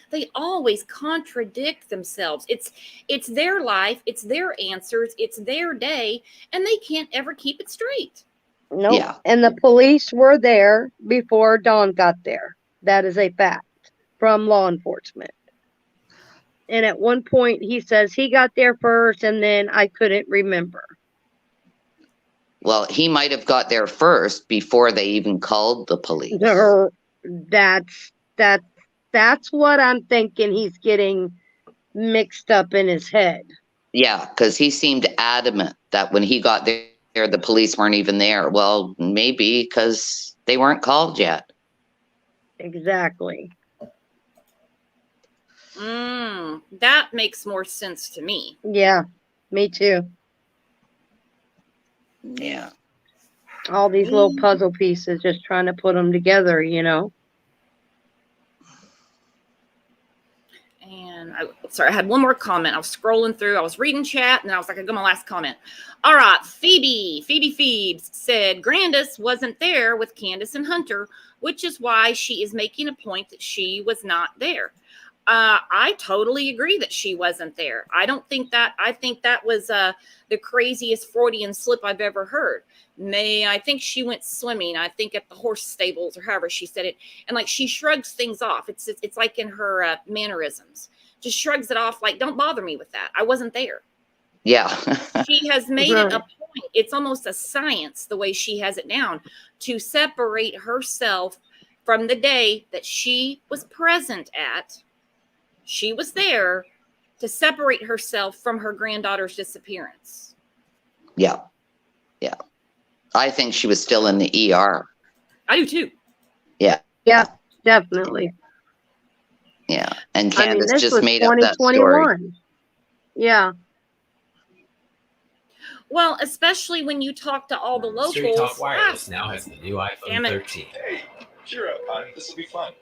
they always contradict themselves. It's their life, it's their answers, it's their day, and they can't ever keep it straight. No. Nope. Yeah. And the police were there before Dawn got there. That is a fact from law enforcement. And at one point he says he got there first and then I couldn't remember. Well, he might have got there first before they even called the police. That's what I'm thinking. He's getting mixed up in his head. Yeah, because he seemed adamant that when he got there, the police weren't even there. Well, maybe because they weren't called yet. Exactly. That makes more sense to me. Yeah, me too. Yeah. All these little puzzle pieces, just trying to put them together, you know. And I had one more comment. I was scrolling through. I was reading chat, and I was like, I got my last comment. All right, Phoebe Phoebes said Grandis wasn't there with Candace and Hunter, which is why she is making a point that she was not there. I totally agree that she wasn't there. I think that was the craziest Freudian slip I've ever heard. I think she went swimming, I think at the horse stables or however she said it. And like, she shrugs things off. It's like in her mannerisms, just shrugs it off. Like, don't bother me with that. I wasn't there. Yeah. She has made it a point. It's almost a science, the way she has it down, to separate herself from the day that she was present at. She was there to separate herself from her granddaughter's disappearance. Yeah. Yeah. I think she was still in the ER. I do too. Yeah. Yeah, definitely. Yeah. And Candace just made up that story. Yeah. Well, especially when you talk to all the locals. Street Talk Wireless now has the new iPhone 13. Hey, cheer up, hon. This will be fun.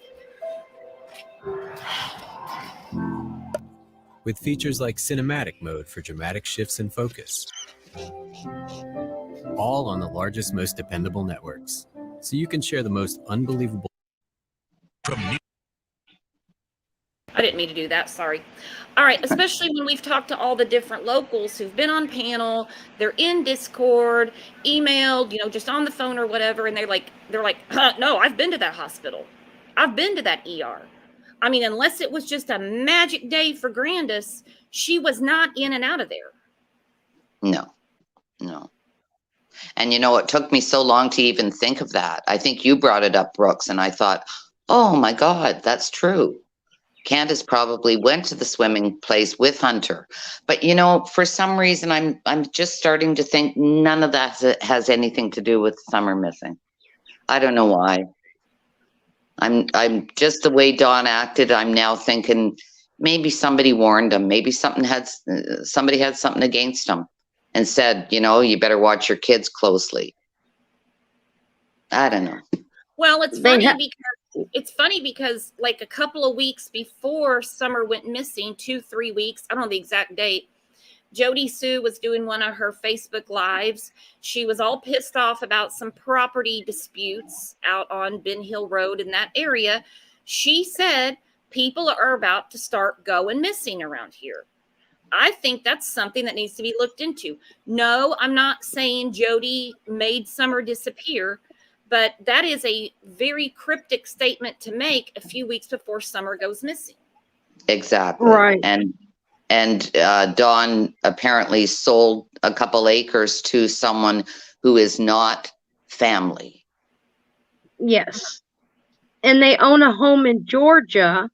With features like cinematic mode for dramatic shifts in focus. All on the largest, most dependable networks. So you can share the most unbelievable. I didn't mean to do that. Sorry. All right. Especially when we've talked to all the different locals who've been on panel, they're in Discord, emailed, just on the phone or whatever. And they're like, no, I've been to that hospital. I've been to that ER. I mean, unless it was just a magic day for Grandis, she was not in and out of there. No. And it took me so long to even think of that. I think you brought it up, Brooks, and I thought, oh my God, that's true. Candace probably went to the swimming place with Hunter. But for some reason I'm just starting to think none of that has anything to do with Summer missing. I don't know why. I'm just the way Don acted, I'm now thinking maybe somebody warned him. Maybe somebody had something against him and said, you better watch your kids closely. I don't know. Well, it's funny because like a couple of weeks before Summer went missing, 2-3 weeks, I don't know the exact date, Jody Sue was doing one of her Facebook lives. She was all pissed off about some property disputes out on Ben Hill Road in that area. She said people are about to start going missing around here. I think that's something that needs to be looked into. No, I'm not saying Jody made Summer disappear, but that is a very cryptic statement to make a few weeks before Summer goes missing. Exactly. Right. And Dawn apparently sold a couple acres to someone who is not family. Yes. And they own a home in Georgia,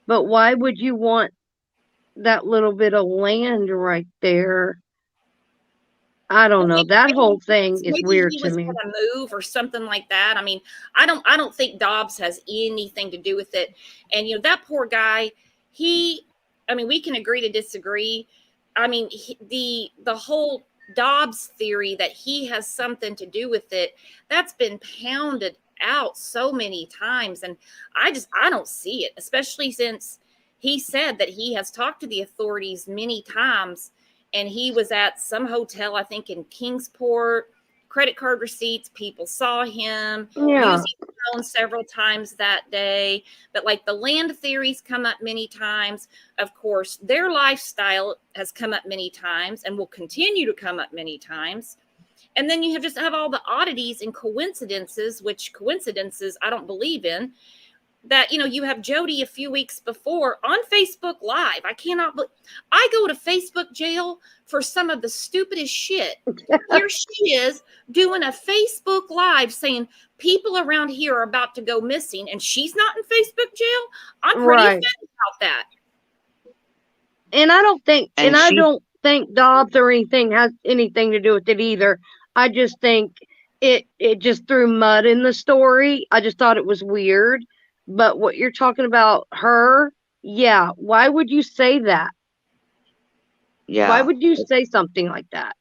but why would you want that little bit of land right there? I don't know. That whole thing is weird to me. Maybe he was going to move or something like that. I mean, I don't think Dobbs has anything to do with it. And that poor guy, we can agree to disagree. I mean, the whole Dobbs theory that he has something to do with it, that's been pounded out so many times, and I don't see it, especially since he said that he has talked to the authorities many times. And he was at some hotel, I think in Kingsport, credit card receipts. People saw him using the phone several times that day. But like the land theories come up many times. Of course, their lifestyle has come up many times and will continue to come up many times. And then you have all the oddities and coincidences, which coincidences I don't believe in. That, you have Jody a few weeks before on Facebook Live. I go to Facebook jail for some of the stupidest shit. Here she is doing a Facebook Live saying people around here are about to go missing, and she's not in Facebook jail. I'm pretty offended about that. And I don't think Dobbs or anything has anything to do with it either. I just think it just threw mud in the story. I just thought it was weird. But what you're talking about her, yeah, why would you say that? Yeah. Why would you say something like that?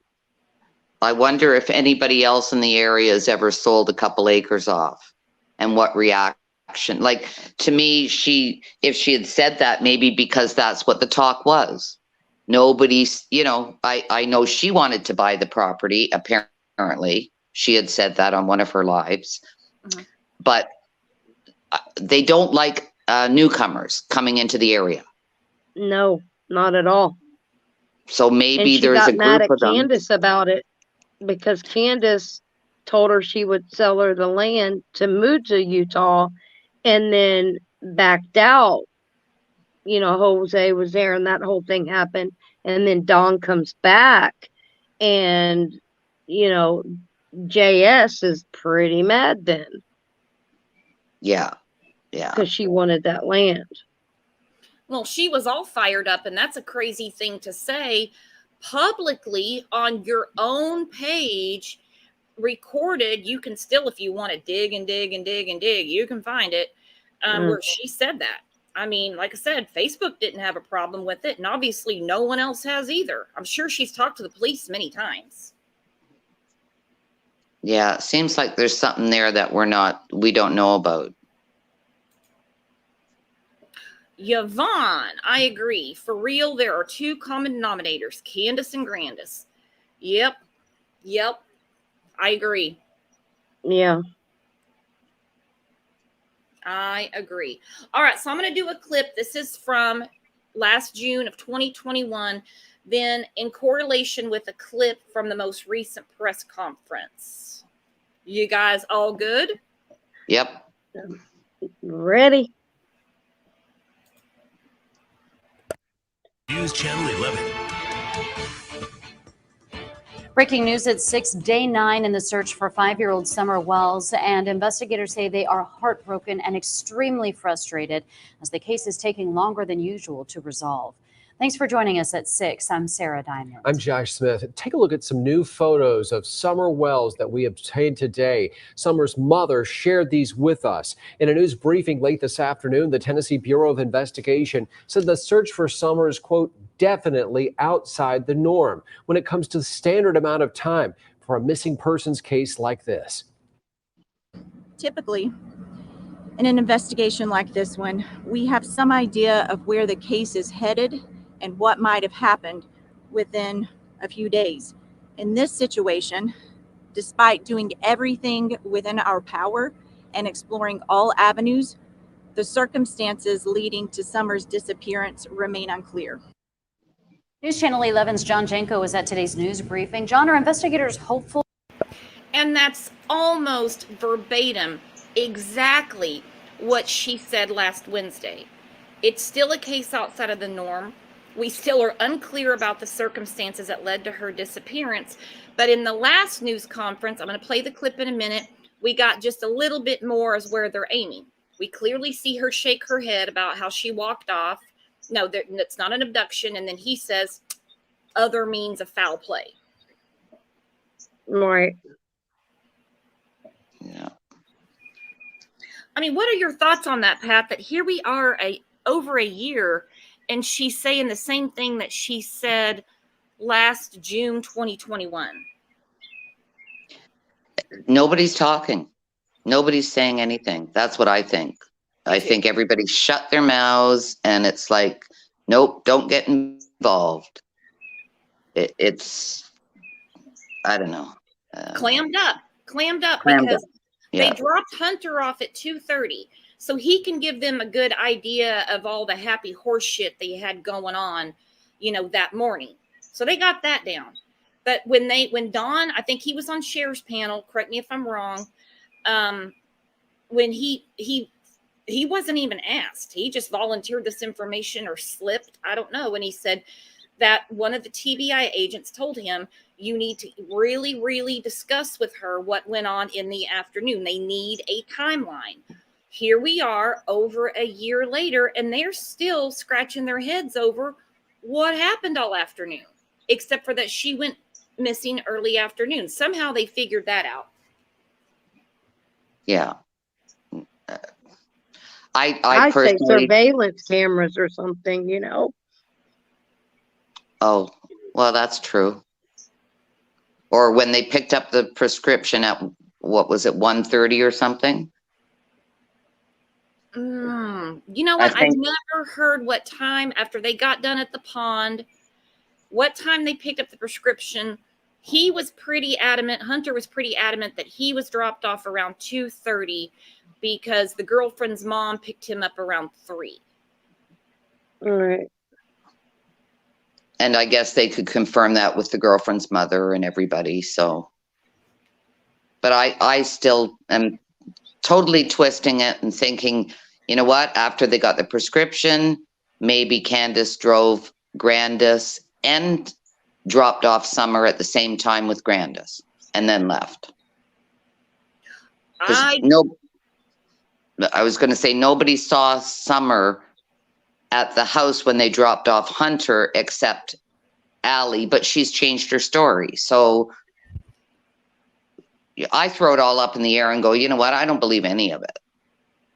I wonder if anybody else in the area has ever sold a couple acres off and what reaction. Like, to me, if she had said that, maybe because that's what the talk was. Nobody's, I know she wanted to buy the property, apparently. She had said that on one of her lives. Mm-hmm. But they don't like newcomers coming into the area. No, not at all. So maybe there's a group of them. Candace about it because Candace told her she would sell her the land to move to Utah and then backed out. Jose was there and that whole thing happened. And then Dawn comes back and, JS is pretty mad then. Yeah. Because she wanted that land. Well, she was all fired up, and that's a crazy thing to say publicly on your own page, recorded. You can still, if you want to dig and dig and dig and dig, you can find it where she said that. I mean, like I said, Facebook didn't have a problem with it, and obviously no one else has either. I'm sure she's talked to the police many times. Yeah, it seems like there's something there that we don't know about. Yvonne, I agree. For real, there are two common denominators, Candace and Grandis. Yep. I agree. Yeah. I agree. All right, so I'm going to do a clip. This is from last June of 2021, then in correlation with a clip from the most recent press conference. You guys all good? Yep. Ready. News Channel 11. Breaking news at 6, day 9 in the search for 5-year-old Summer Wells, and investigators say they are heartbroken and extremely frustrated as the case is taking longer than usual to resolve. Thanks for joining us at 6. I'm Sarah Diamond. I'm Josh Smith. Take a look at some new photos of Summer Wells that we obtained today. Summer's mother shared these with us. In a news briefing late this afternoon, the Tennessee Bureau of Investigation said the search for Summer is, quote, definitely outside the norm when it comes to the standard amount of time for a missing persons case like this. Typically, in an investigation like this one, we have some idea of where the case is headed and what might have happened within a few days. In this situation, despite doing everything within our power and exploring all avenues, the circumstances leading to Summer's disappearance remain unclear. News Channel 11's John Janko is at today's news briefing. John, are investigators hopeful? And that's almost verbatim exactly what she said last Wednesday. It's still a case outside of the norm. We still are unclear about the circumstances that led to her disappearance. But in the last news conference, I'm going to play the clip in a minute, we got just a little bit more as where they're aiming. We clearly see her shake her head about how she walked off. No, that's not an abduction. And then he says, other means of foul play. Right. Yeah. I mean, what are your thoughts on that, Pat? That here we are over a year, and she's saying the same thing that she said last June 2021. Nobody's talking. Nobody's saying anything. That's what I think. I think everybody shut their mouths, and it's like, nope, don't get involved. It's, I don't know. Clammed up Clammed because up. Yeah. they dropped Hunter off at 2:30, so he can give them a good idea of all the happy horse shit they had going on, that morning. So they got that down. But when Don, I think he was on Cher's panel, correct me if I'm wrong, when he wasn't even asked. He just volunteered this information or slipped. I don't know. And he said that one of the TBI agents told him, you need to really, really discuss with her what went on in the afternoon. They need a timeline. Here we are over a year later, and they're still scratching their heads over what happened all afternoon, except for that she went missing early afternoon. Somehow they figured that out. Yeah. I say personally, surveillance cameras or something, oh, well, that's true. Or when they picked up the prescription at, what was it, 1:30 or something? You know what? I've never heard what time after they got done at the pond, what time they picked up the prescription. He was pretty adamant. Hunter was pretty adamant that he was dropped off around 2:30 because the girlfriend's mom picked him up around 3. All right. And I guess they could confirm that with the girlfriend's mother and everybody. So, but I still am totally twisting it and thinking, you know what? After they got the prescription, maybe Candace drove Grandis and dropped off Summer at the same time with Grandis and then left. I was going to say nobody saw Summer at the house when they dropped off Hunter except Allie, but she's changed her story. So I throw it all up in the air and go, you know what? I don't believe any of it.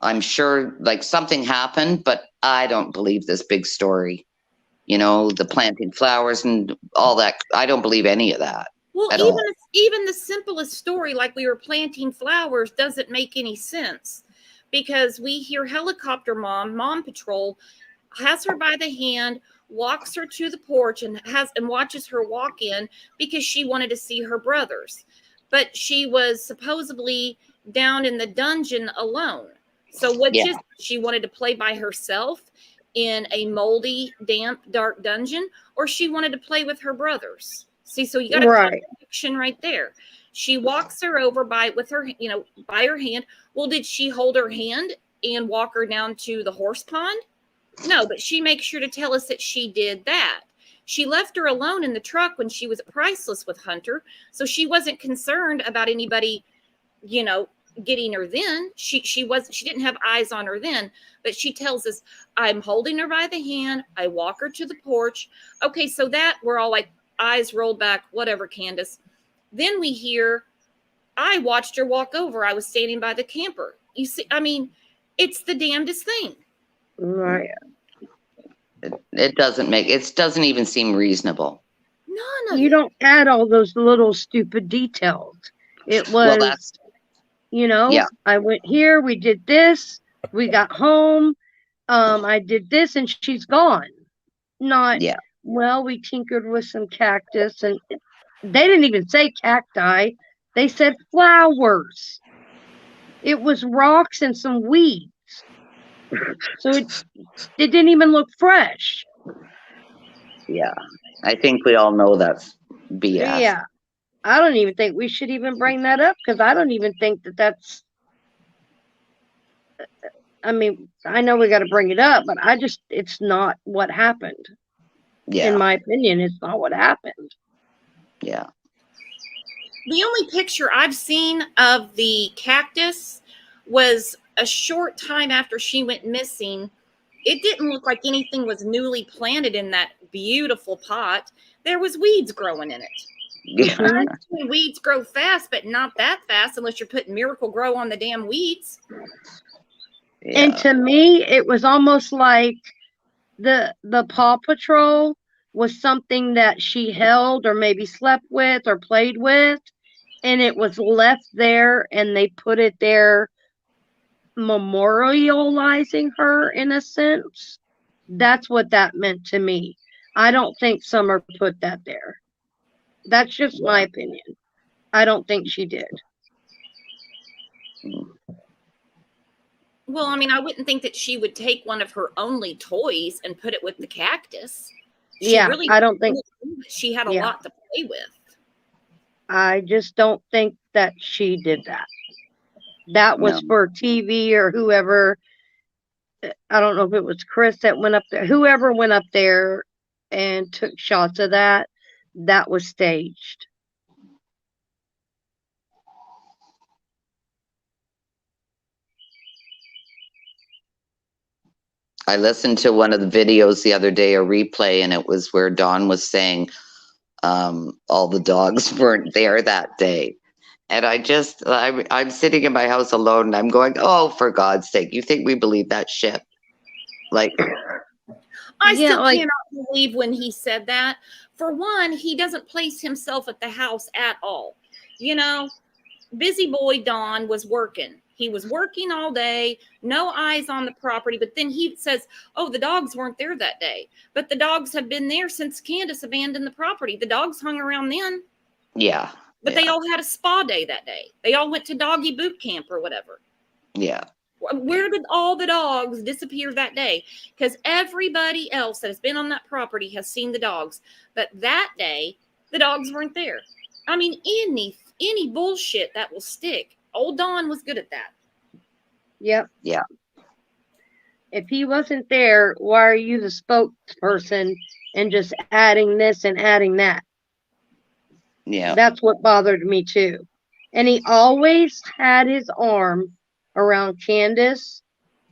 I'm sure like something happened, but I don't believe this big story. The planting flowers and all that. I don't believe any of that. Well, even the simplest story, like we were planting flowers, doesn't make any sense because we hear helicopter mom patrol has her by the hand, walks her to the porch and watches her walk in because she wanted to see her brothers. But she was supposedly down in the dungeon alone. So she wanted to play by herself in a moldy, damp, dark dungeon, or she wanted to play with her brothers. See, so you got a contradiction right there. She walks her over by her hand. Well, did she hold her hand and walk her down to the horse pond? No, but she makes sure to tell us that she did that. She left her alone in the truck when she was at Priceless with Hunter. So she wasn't concerned about anybody, you know, getting her then. She didn't have eyes on her then, but she tells us, I'm holding her by the hand. I walk her to the porch. Okay, so that we're all like eyes rolled back, whatever, Candace. Then we hear, I watched her walk over. I was standing by the camper. You see, I mean, it's the damnedest thing. Right. It doesn't even seem reasonable. None of You it. don't add all those little stupid details. It Well, was, that's you know, yeah. I went here, we did this, we got home, I did this, and she's gone. Not, Yeah. well, we tinkered with some cactus, and they didn't even say cacti. They said flowers. It was rocks and some weeds. So it didn't even look fresh. Yeah. I think we all know that's BS. Yeah. I don't even think we should even bring that up because I don't even think that that's. I mean, I know we got to bring it up, but it's not what happened. Yeah. In my opinion, it's not what happened. Yeah. The only picture I've seen of the cactus was a short time after she went missing. It didn't look like anything was newly planted in that beautiful pot. There was weeds growing in it. Yeah. Weeds grow fast, but not that fast unless you're putting Miracle Grow on the damn weeds. And to me, it was almost like the Paw Patrol was something that she held or maybe slept with or played with, and it was left there and they put it there memorializing her in a sense. That's what that meant to me. I don't think Summer put that there. That's just my opinion. I don't think she did. Well, I mean, I wouldn't think that she would take one of her only toys and put it with the cactus. I don't think she had a lot to play with. I just don't think that she did that. That was for TV or whoever. I don't know if it was Chris that went up there. Whoever went up there and took shots of that, that was staged. I listened to one of the videos the other day, a replay, and it was where Dawn was saying all the dogs weren't there that day. And I'm sitting in my house alone and I'm going, oh, for God's sake, you think we believe that shit? Like, I still cannot believe when he said that. For one, he doesn't place himself at the house at all. You know, busy boy Don was working. He was working all day, no eyes on the property. But then he says, oh, the dogs weren't there that day. But the dogs have been there since Candace abandoned the property. The dogs hung around then. Yeah. But they all had a spa day that day. They all went to doggy boot camp or whatever. Yeah. Where did all the dogs disappear that day? Because everybody else that has been on that property has seen the dogs. But that day, the dogs weren't there. I mean, any bullshit that will stick. Old Don was good at that. Yep. Yeah. If he wasn't there, why are you the spokesperson and just adding this and adding that? Yeah. That's what bothered me too. And he always had his arm around Candace.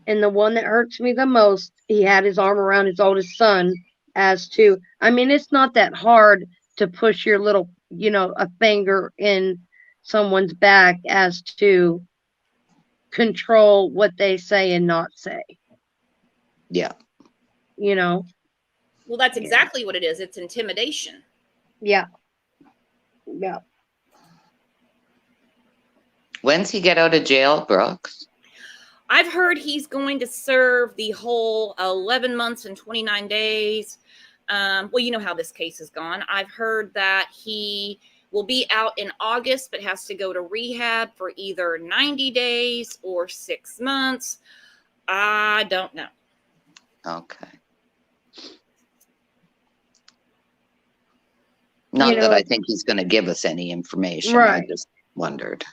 And the one that hurts me the most, he had his arm around his oldest son as to, I mean, it's not that hard to push your little, a finger in someone's back as to control what they say and not say. Yeah. Well, that's exactly what it is. It's intimidation. Yeah. Yeah. When's he get out of jail, Brooks? I've heard he's going to serve the whole 11 months and 29 days. Well, you know how this case has gone. I've heard that he will be out in August, but has to go to rehab for either 90 days or 6 months. I don't know. Okay. Not that I think he's going to give us any information. Right. I just wondered.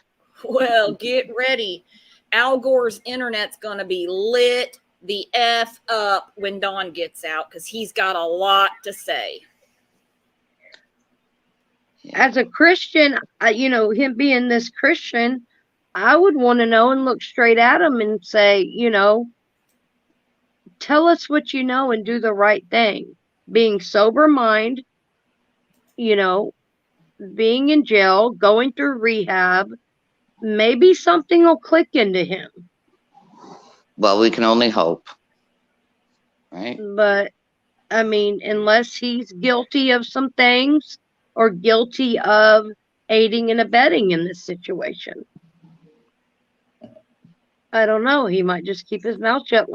Well, get ready. Al Gore's internet's going to be lit the F up when Don gets out because he's got a lot to say. as a Christian, him being this Christian, I would want to know and look straight at him and say, tell us what you know and do the right thing. Being sober mind, being in jail, going through rehab, maybe something will click into him. Well, we can only hope. Right? But, I mean, unless he's guilty of some things or guilty of aiding and abetting in this situation. I don't know. He might just keep his mouth shut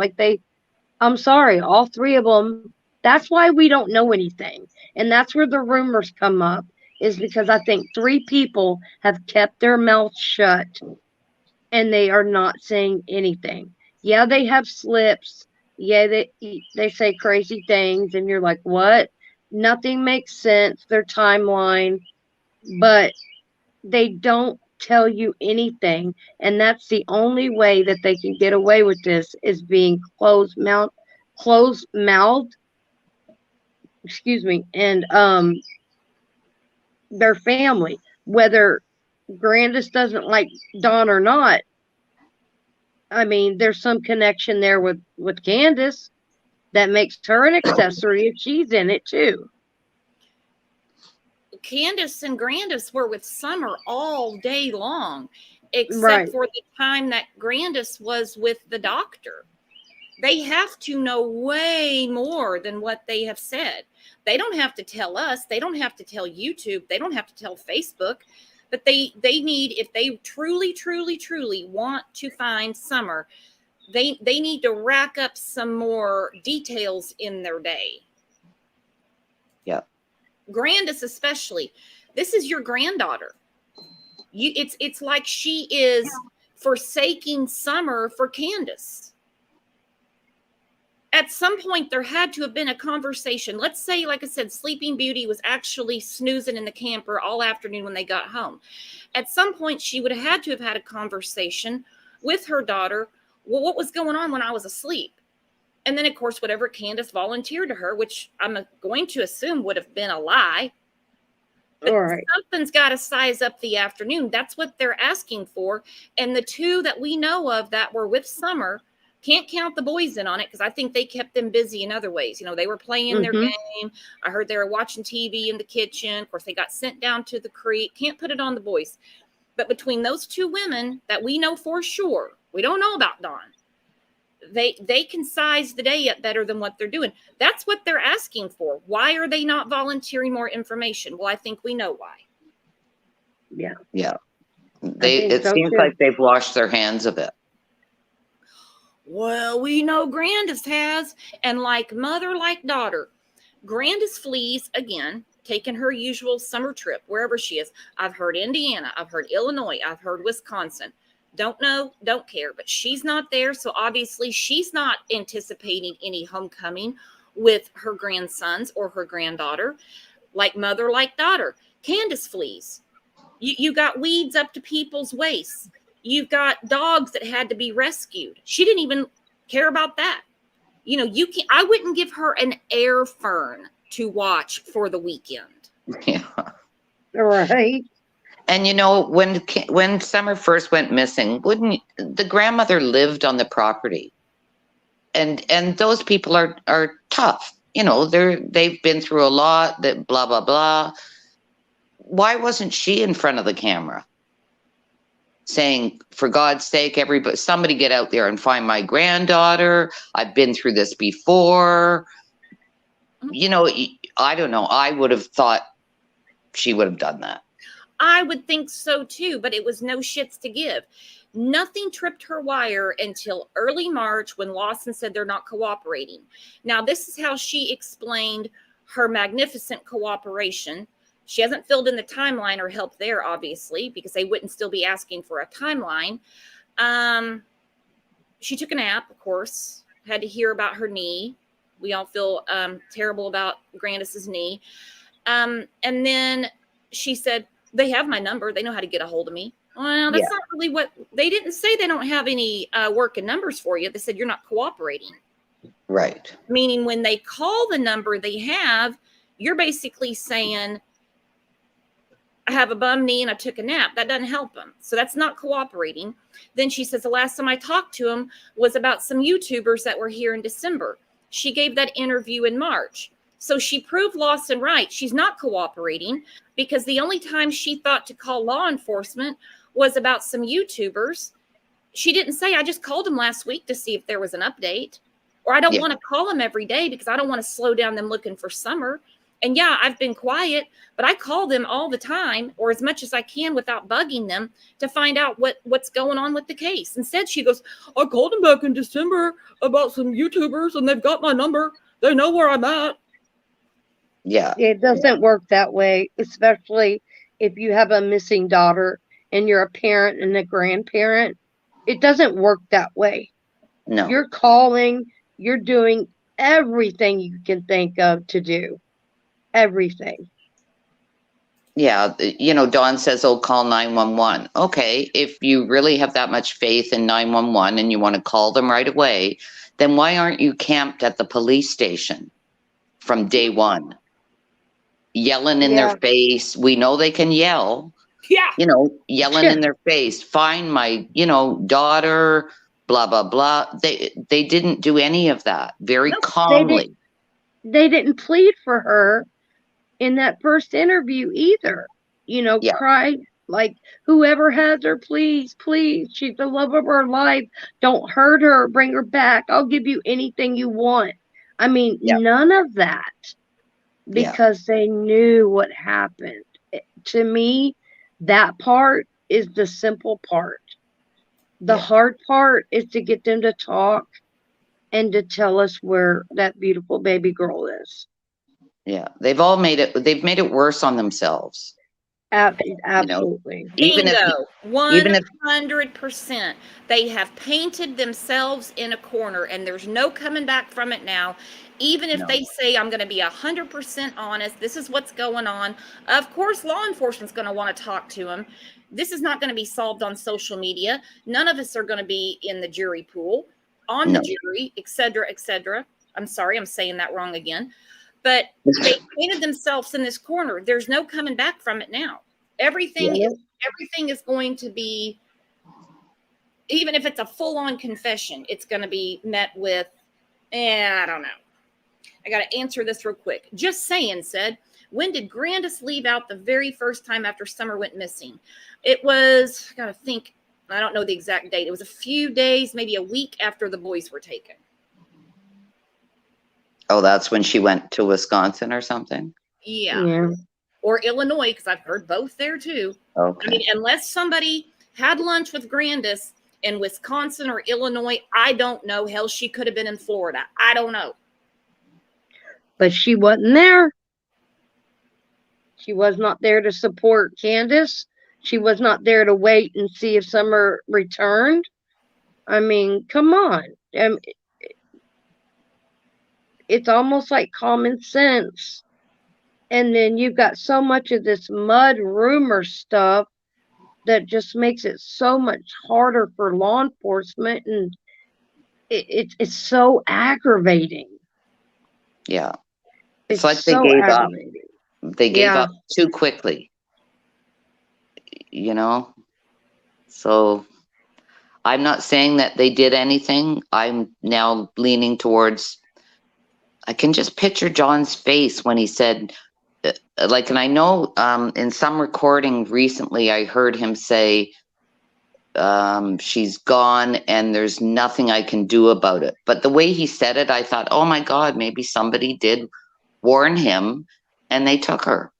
I'm sorry, all three of them. That's why we don't know anything. And that's where the rumors come up, is because I think 3 people have kept their mouths shut and they are not saying anything. Yeah, they have slips. Yeah, they say crazy things and you're like, what? Nothing makes sense, their timeline, but they don't tell you anything. And that's the only way that they can get away with this, is being closed-mouthed, and their family, whether Grandis doesn't like Don or not. I mean, there's some connection there with Candace that makes her an accessory if she's in it too. Candace and Grandis were with Summer all day long, except for the time that Grandis was with the doctor. They have to know way more than what they have said. They don't have to tell us. They don't have to tell YouTube. They don't have to tell Facebook. But they need, if they truly, truly, truly want to find Summer, they need to rack up some more details in their day. Yeah. Grandis especially. This is your granddaughter. It's like she is forsaking Summer for Candace. At some point, there had to have been a conversation. Let's say, like I said, Sleeping Beauty was actually snoozing in the camper all afternoon when they got home. At some point, she would have had to have had a conversation with her daughter. Well, what was going on when I was asleep? And then, of course, whatever Candace volunteered to her, which I'm going to assume would have been a lie. But something's got to size up the afternoon. That's what they're asking for. And the 2 that we know of that were with Summer, can't count the boys in on it because I think they kept them busy in other ways. They were playing their game. I heard they were watching TV in the kitchen. Of course, they got sent down to the creek. Can't put it on the boys. But between those 2 women that we know for sure, we don't know about Dawn, they can size the day up better than what they're doing. That's what they're asking for. Why are they not volunteering more information? Well, I think we know why. Yeah. Yeah. It seems like they've washed their hands of it. Well, we know Grandis has, and like mother, like daughter. Grandis flees again, taking her usual summer trip, wherever she is. I've heard Indiana, I've heard Illinois, I've heard Wisconsin. Don't know, don't care, but she's not there, so obviously she's not anticipating any homecoming with her grandsons or her granddaughter. Like mother, like daughter. Candace flees. You got weeds up to people's waists. You've got dogs that had to be rescued. She didn't even care about that. I wouldn't give her an air fern to watch for the weekend. Yeah. Right. And when Summer first went missing, the grandmother lived on the property, and those people are tough. They've been through a lot. That blah blah blah. Why wasn't she in front of the camera, saying, "For God's sake, somebody get out there and find my granddaughter. I've been through this before." I don't know. I would have thought she would have done that. I would think so too, but it was no shits to give. Nothing tripped her wire until early March when Lawson said they're not cooperating. Now, this is how she explained her magnificent cooperation. She hasn't filled in the timeline or helped there, obviously, because they wouldn't still be asking for a timeline. She took a nap, of course, had to hear about her knee. We all feel terrible about Grandis's knee. And then she said, they have my number. They know how to get a hold of me. Well, that's not really what they didn't say. They don't have any working numbers for you. They said you're not cooperating. Right. Meaning when they call the number they have, you're basically saying, I have a bum knee and I took a nap. That doesn't help him. So that's not cooperating. Then she says the last time I talked to him was about some YouTubers that were here in December. She gave that interview in March. So she proved Lawson right. She's not cooperating because the only time she thought to call law enforcement was about some YouTubers. She didn't say, I just called him last week to see if there was an update. Or I don't want to call him every day because I don't want to slow down them looking for Summer. And yeah, I've been quiet, but I call them all the time or as much as I can without bugging them to find out what's going on with the case. Instead, she goes, I called him back in December about some YouTubers and they've got my number. They know where I'm at. Yeah. It doesn't work that way, especially if you have a missing daughter and you're a parent and a grandparent. It doesn't work that way. No. You're calling, you're doing everything you can think of to do. Everything. Yeah. You know, Dawn says, oh, call 911. Okay. If you really have that much faith in 911 and you want to call them right away, then why aren't you camped at the police station from day one? Yelling in their face. We know they can yell. Yeah. You know, yelling in their face. Find my, you know, daughter, blah, blah, blah. They didn't do any of that. Very calmly. They didn't plead for her in that first interview either. You know, cry like, whoever has her, please, please. She's the love of her life. Don't hurt her. Bring her back. I'll give you anything you want. I mean, none of that. Because they knew what happened. To me, that part is the simple part. The hard part is to get them to talk and to tell us where that beautiful baby girl is. Yeah, they've made it worse on themselves. Absolutely. You know, Bingo. 100%. They have painted themselves in a corner and there's no coming back from it now. Even if they say, I'm going to be 100% honest, this is what's going on. Of course, law enforcement's going to want to talk to them. This is not going to be solved on social media. None of us are going to be in the jury pool, on the jury, et cetera, et cetera. I'm sorry, I'm saying that wrong again. But they painted themselves in this corner. There's no coming back from it now. Everything is going to be, even if it's a full-on confession, it's going to be met with, I don't know. I got to answer this real quick. Just saying said, when did Grandis leave out the very first time after Summer went missing? It was, I got to think, I don't know the exact date. It was a few days, maybe a week after the boys were taken. Oh, that's when she went to Wisconsin or something? Yeah. Or Illinois, because I've heard both there too. Okay. I mean, unless somebody had lunch with Grandis in Wisconsin or Illinois, I don't know. Hell, she could have been in Florida. I don't know. But she wasn't there. She was not there to support Candace. She was not there to wait and see if Summer returned. I mean, come on. It's almost like common sense. And then you've got so much of this mud rumor stuff that just makes it so much harder for law enforcement. And it's so aggravating. Yeah. It's like they so gave aggravating. up. They gave up too quickly. You know? So I'm not saying that they did anything. I'm now leaning towards, I can just picture John's face when he said, like, and I know in some recording recently, I heard him say, she's gone and there's nothing I can do about it. But the way he said it, I thought, oh my God, maybe somebody did warn him and they took her.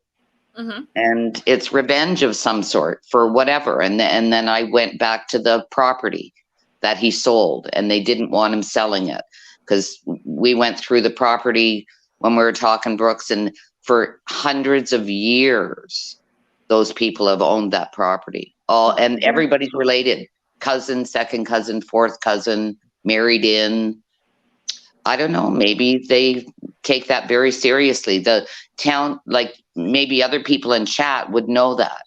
Mm-hmm. And it's revenge of some sort for whatever. And then I went back to the property that he sold and they didn't want him selling it because we went through the property when we were talking, Brooks, and for hundreds of years, those people have owned that property. And everybody's related. Cousin, second cousin, fourth cousin, married in. I don't know, maybe they take that very seriously. The town, like maybe other people in chat would know that.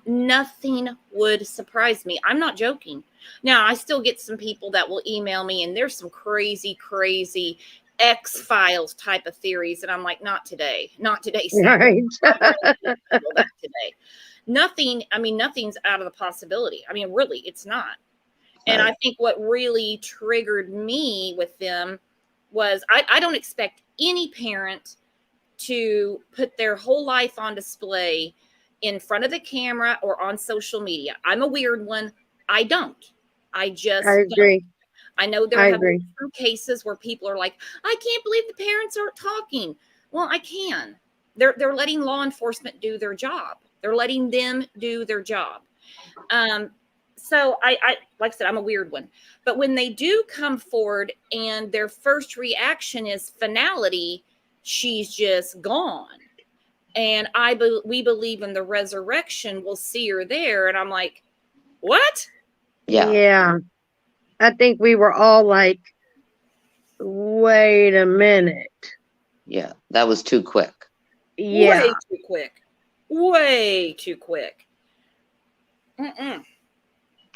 Nothing would surprise me. I'm not joking. Now, I still get some people that will email me, and there's some crazy X-Files type of theories. And I'm like, not today, Sam. Right. I'm not gonna handle that today. Nothing's out of the possibility. I mean, really, it's not. And I think what really triggered me with them was I don't expect any parent to put their whole life on display in front of the camera or on social media. I'm a weird one. I don't. I just I don't. agree. I know there I have agree. been true cases where people are like, I can't believe the parents aren't talking. Well, I can. They're letting law enforcement do their job. They're letting them do their job. So I like I said, I'm a weird one. But when they do come forward and their first reaction is finality, she's just gone. And we believe in the resurrection. We'll see her there. And I'm like, what? Yeah. I think we were all like, wait a minute. Yeah, that was too quick. Yeah. Way too quick. Way too quick. Mm-mm.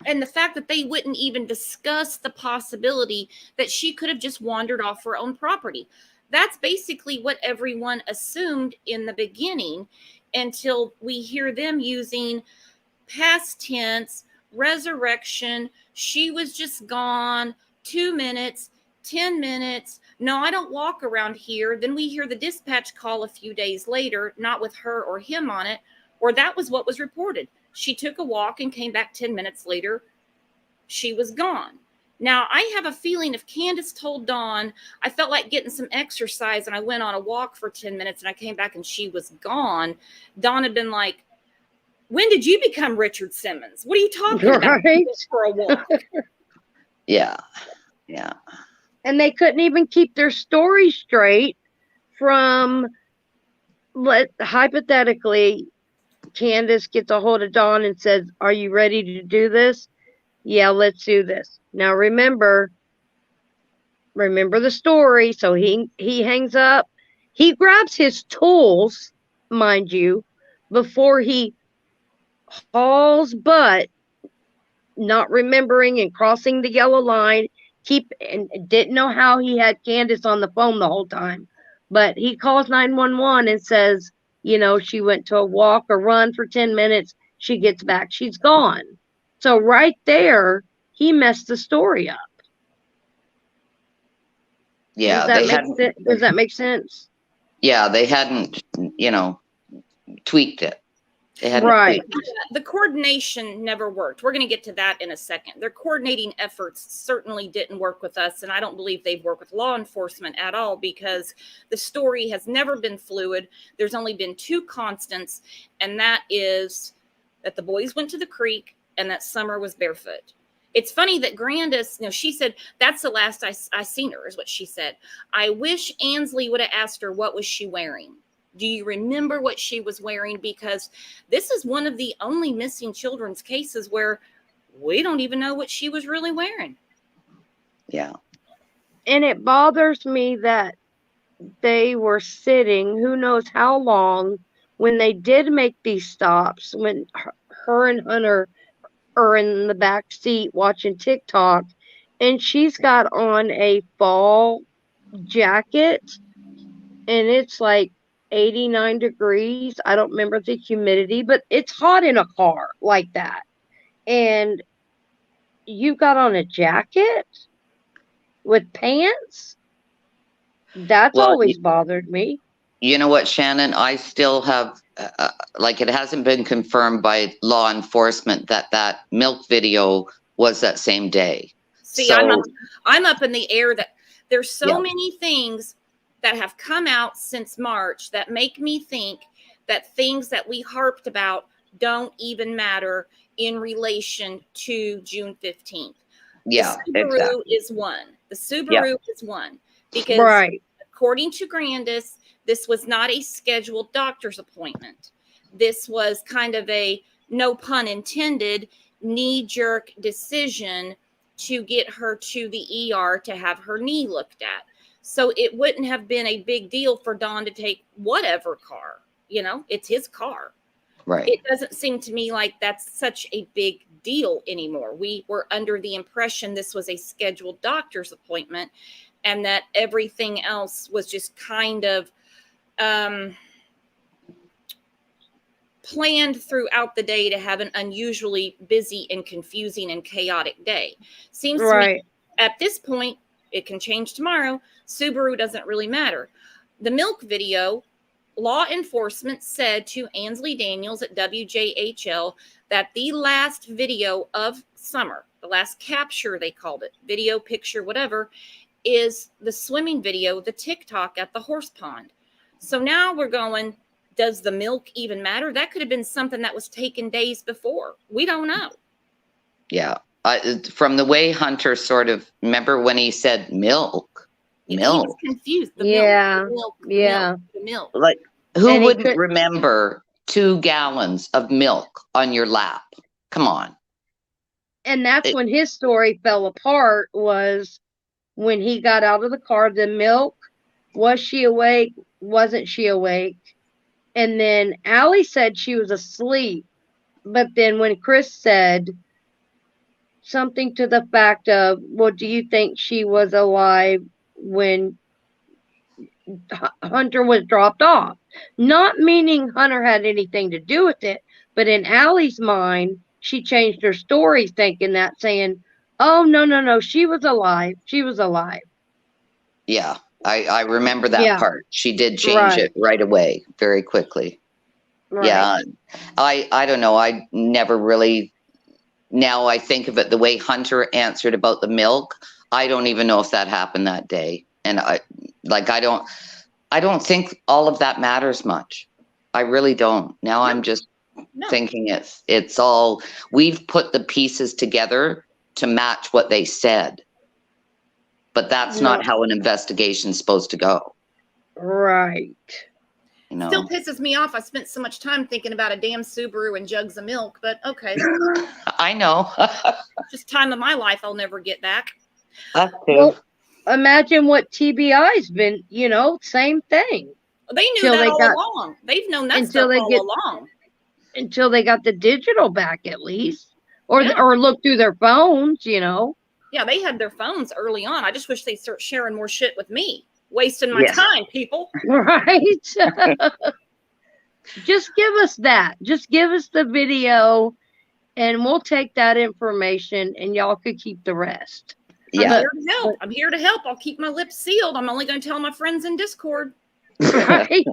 And the fact that they wouldn't even discuss the possibility that she could have just wandered off her own property. That's basically what everyone assumed in the beginning until we hear them using past tense, resurrection. She was just gone 2 minutes, 10 minutes. No, I don't walk around here. Then we hear the dispatch call a few days later, not with her or him on it, or that was what was reported. She took a walk and came back 10 minutes later. She was gone. Now, I have a feeling if Candace told Dawn, I felt like getting some exercise and I went on a walk for 10 minutes and I came back and she was gone, Dawn had been like, when did you become Richard Simmons? What are you talking about? Right. For a walk. Yeah. And they couldn't even keep their story straight from, hypothetically, Candace gets a hold of Dawn and says, are you ready to do this? Yeah, let's do this. Now remember the story. So he hangs up. He grabs his tools, mind you, before he hauls butt, not remembering and crossing the yellow line. And didn't know how he had Candace on the phone the whole time. But he calls 911 and says, she went to a walk or run for 10 minutes. She gets back, she's gone. So right there, he messed the story up. Yeah. Does that make sense? Yeah, they hadn't, tweaked it. They hadn't Right. tweaked it. The coordination never worked. We're going to get to that in a second. Their coordinating efforts certainly didn't work with us, and I don't believe they've worked with law enforcement at all because the story has never been fluid. There's only been two constants, and that is that the boys went to the creek and that Summer was barefoot. It's funny that Grandis, she said, that's the last I seen her, is what she said. I wish Ansley would have asked her, what was she wearing? Do you remember what she was wearing? Because this is one of the only missing children's cases where we don't even know what she was really wearing. Yeah. And it bothers me that they were sitting who knows how long when they did make these stops, when her and Hunter are in the back seat watching TikTok, and she's got on a fall jacket and it's like 89 degrees. I don't remember the humidity, but it's hot in a car like that. And you got on a jacket with pants? That's always bothered me. You know what, Shannon? I still have, it hasn't been confirmed by law enforcement that milk video was that same day. See, So, I'm up in the air that there's so many things that have come out since March that make me think that things that we harped about don't even matter in relation to June 15th. Yeah, the Subaru exactly. is one. The Subaru is one. Because according to Grandis, this was not a scheduled doctor's appointment. This was kind of a, no pun intended, knee-jerk decision to get her to the ER to have her knee looked at. So it wouldn't have been a big deal for Don to take whatever car. It's his car. Right. It doesn't seem to me like that's such a big deal anymore. We were under the impression this was a scheduled doctor's appointment. and that everything else was just kind of planned throughout the day to have an unusually busy and confusing and chaotic day. Seems to me at this point, it can change tomorrow. Subaru doesn't really matter. The milk video, law enforcement said to Ansley Daniels at WJHL that the last video of Summer, the last capture, they called it, video, picture, whatever, is the swimming video, the TikTok at the horse pond. So now we're going, does the milk even matter? That could have been something that was taken days before. We don't know. Yeah. From the way Hunter sort of, remember when he said milk? He was confused. The milk. Like, who wouldn't remember 2 gallons of milk on your lap? Come on. And that's when his story fell apart, was when he got out of the car, the milk, was she awake? Wasn't she awake? And then Allie said she was asleep. But then when Chris said something to the fact of, well, do you think she was alive when Hunter was dropped off? Not meaning Hunter had anything to do with it, but in Allie's mind, she changed her story thinking that, saying, oh, no, she was alive. She was alive. Yeah. I remember that part. She did change it right away, very quickly. Yeah. I don't know. I never really, now I think of it the way Hunter answered about the milk. I don't even know if that happened that day. And I don't think all of that matters much. I really don't. Now I'm just thinking it's all, we've put the pieces together to match what they said. But that's not how an investigation's supposed to go. Right. You know? Still pisses me off. I spent so much time thinking about a damn Subaru and jugs of milk, but okay. I know. Just time of my life I'll never get back. Well, imagine what TBI's been, same thing. They knew that all along. They've known that stuff all along. Until they got the digital back, at least. Or look through their phones, Yeah, they had their phones early on. I just wish they'd start sharing more shit with me. Wasting my time, people. Right. Just give us that. Just give us the video, and we'll take that information, and y'all could keep the rest. Yeah. I'm here to help. I'll keep my lips sealed. I'm only going to tell my friends in Discord. Right.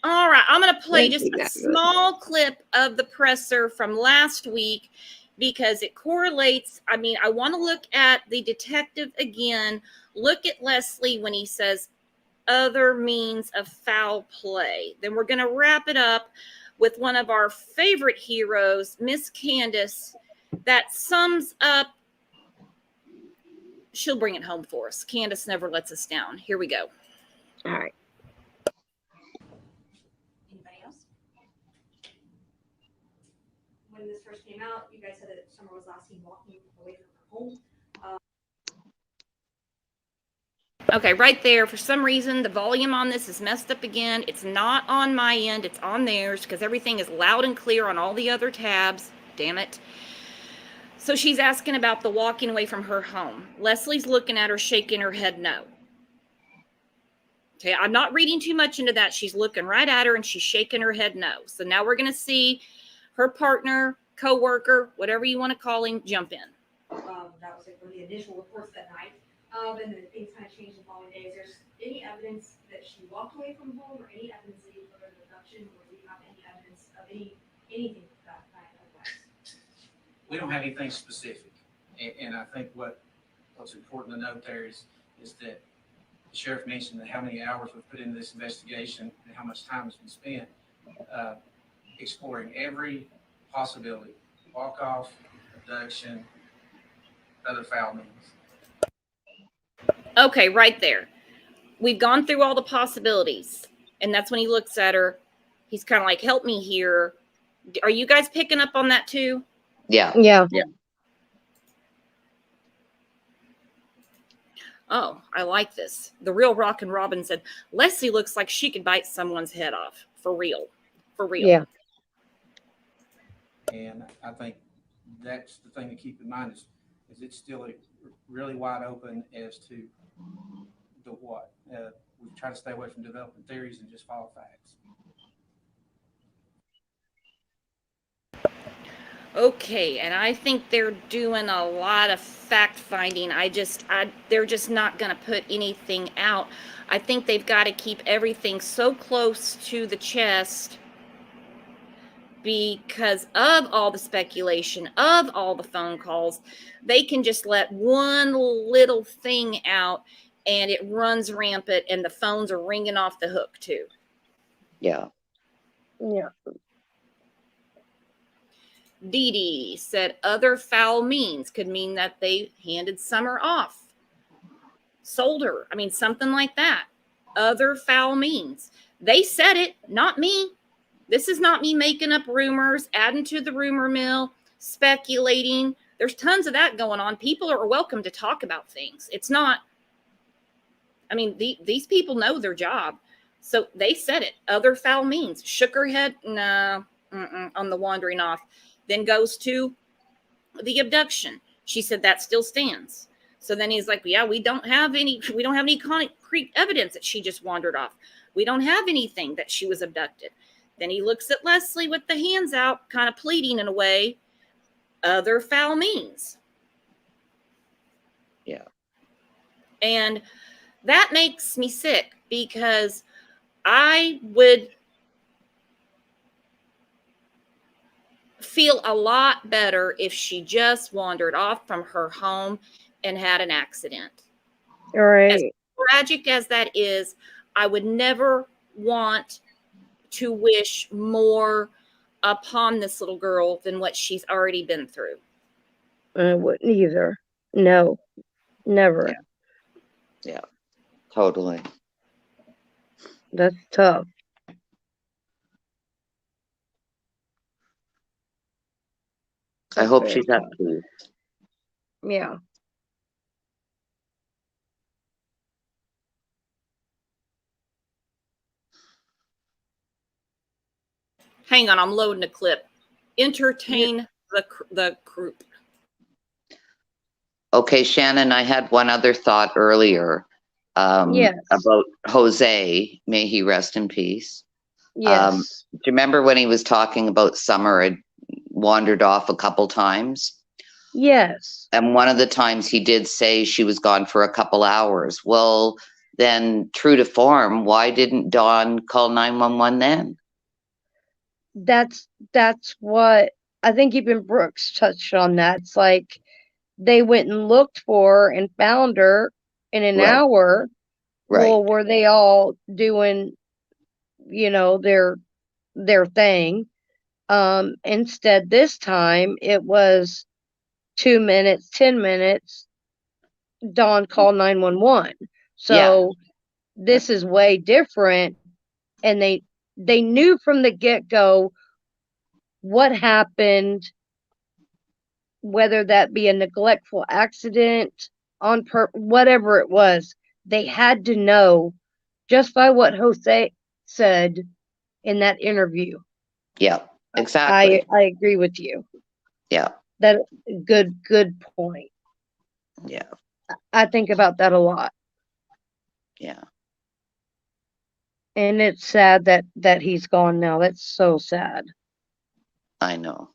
All right. I'm going to play just a small clip of the presser from last week, because it correlates. I mean, I want to look at the detective again. Look at Leslie when he says other means of foul play. Then we're going to wrap it up with one of our favorite heroes, Miss Candace, that sums up. She'll bring it home for us. Candace never lets us down. Here we go. All right. When this first came out, you guys said that Summer was last seen walking away from her home. Okay, right there. For some reason, the volume on this is messed up again. It's not on my end. It's on theirs, because everything is loud and clear on all the other tabs. Damn it. So she's asking about the walking away from her home. Leslie's looking at her, shaking her head no. Okay, I'm not reading too much into that. She's looking right at her, and she's shaking her head no. So now we're going to see her partner, co-worker, whatever you want to call him, jump in. That was like one of the initial reports that night. And then things kind of changed the following days. There's any evidence that she walked away from home, or any evidence that you put her in abduction, or do you have any evidence of anything that kind of advice? We don't have anything specific. And I think what's important to note there is that the sheriff mentioned that how many hours we've put into this investigation and how much time has been spent exploring every possibility: walk off, abduction, other foul means. Okay, right there. We've gone through all the possibilities. And that's when he looks at her. He's kind of like, help me here. Are you guys picking up on that too? Yeah. Oh, I like this. The real Rockin' Robin said, Leslie looks like she could bite someone's head off. For real. Yeah. And I think that's the thing to keep in mind is is it's still really wide open as to the what. We try to stay away from developing theories and just follow facts. Okay, and I think they're doing a lot of fact finding. They're just not going to put anything out. I think they've got to keep everything so close to the chest because of all the speculation, of all the phone calls. They can just let one little thing out and it runs rampant and the phones are ringing off the hook too. Yeah. Yeah. Dee Dee said other foul means could mean that they handed Summer off, sold her. I mean, something like that. Other foul means. They said it, not me. This is not me making up rumors, adding to the rumor mill, speculating. There's tons of that going on. People are welcome to talk about things. It's not, I mean, these people know their job. So they said it. Other foul means. Shook her head, no, on the wandering off. Then goes to the abduction. She said that still stands. So then he's like, yeah, we don't have any concrete evidence that she just wandered off. We don't have anything that she was abducted. Then he looks at Leslie with the hands out, kind of pleading in a way. Other foul means. Yeah. And that makes me sick because I would feel a lot better if she just wandered off from her home and had an accident. All right. As tragic as that is, I would never want to wish more upon this little girl than what she's already been through. I wouldn't either. No, never. Yeah, totally. That's tough. I hope she's at peace. Yeah. Hang on, I'm loading a clip. Entertain the group. Okay, Shannon, I had one other thought earlier Yes. about Jose. May he rest in peace. Yes. Do you remember when he was talking about Summer had wandered off a couple times? Yes. And one of the times he did say she was gone for a couple hours. Well, then, true to form, why didn't Dawn call 911 then? That's what I think even Brooks touched on that. It's like they went and looked for her and found her in an Right. hour. Right. Well, were they all doing, their thing? Instead, this time it was 2 minutes, 10 minutes. Dawn called 911. So this is way different. And they knew from the get-go what happened, whether that be a neglectful accident on whatever it was. They had to know just by what Jose said in that interview. Yeah, exactly. I agree with you. Yeah. That good point. Yeah. I think about that a lot. Yeah. And it's sad that he's gone now. That's so sad. I know.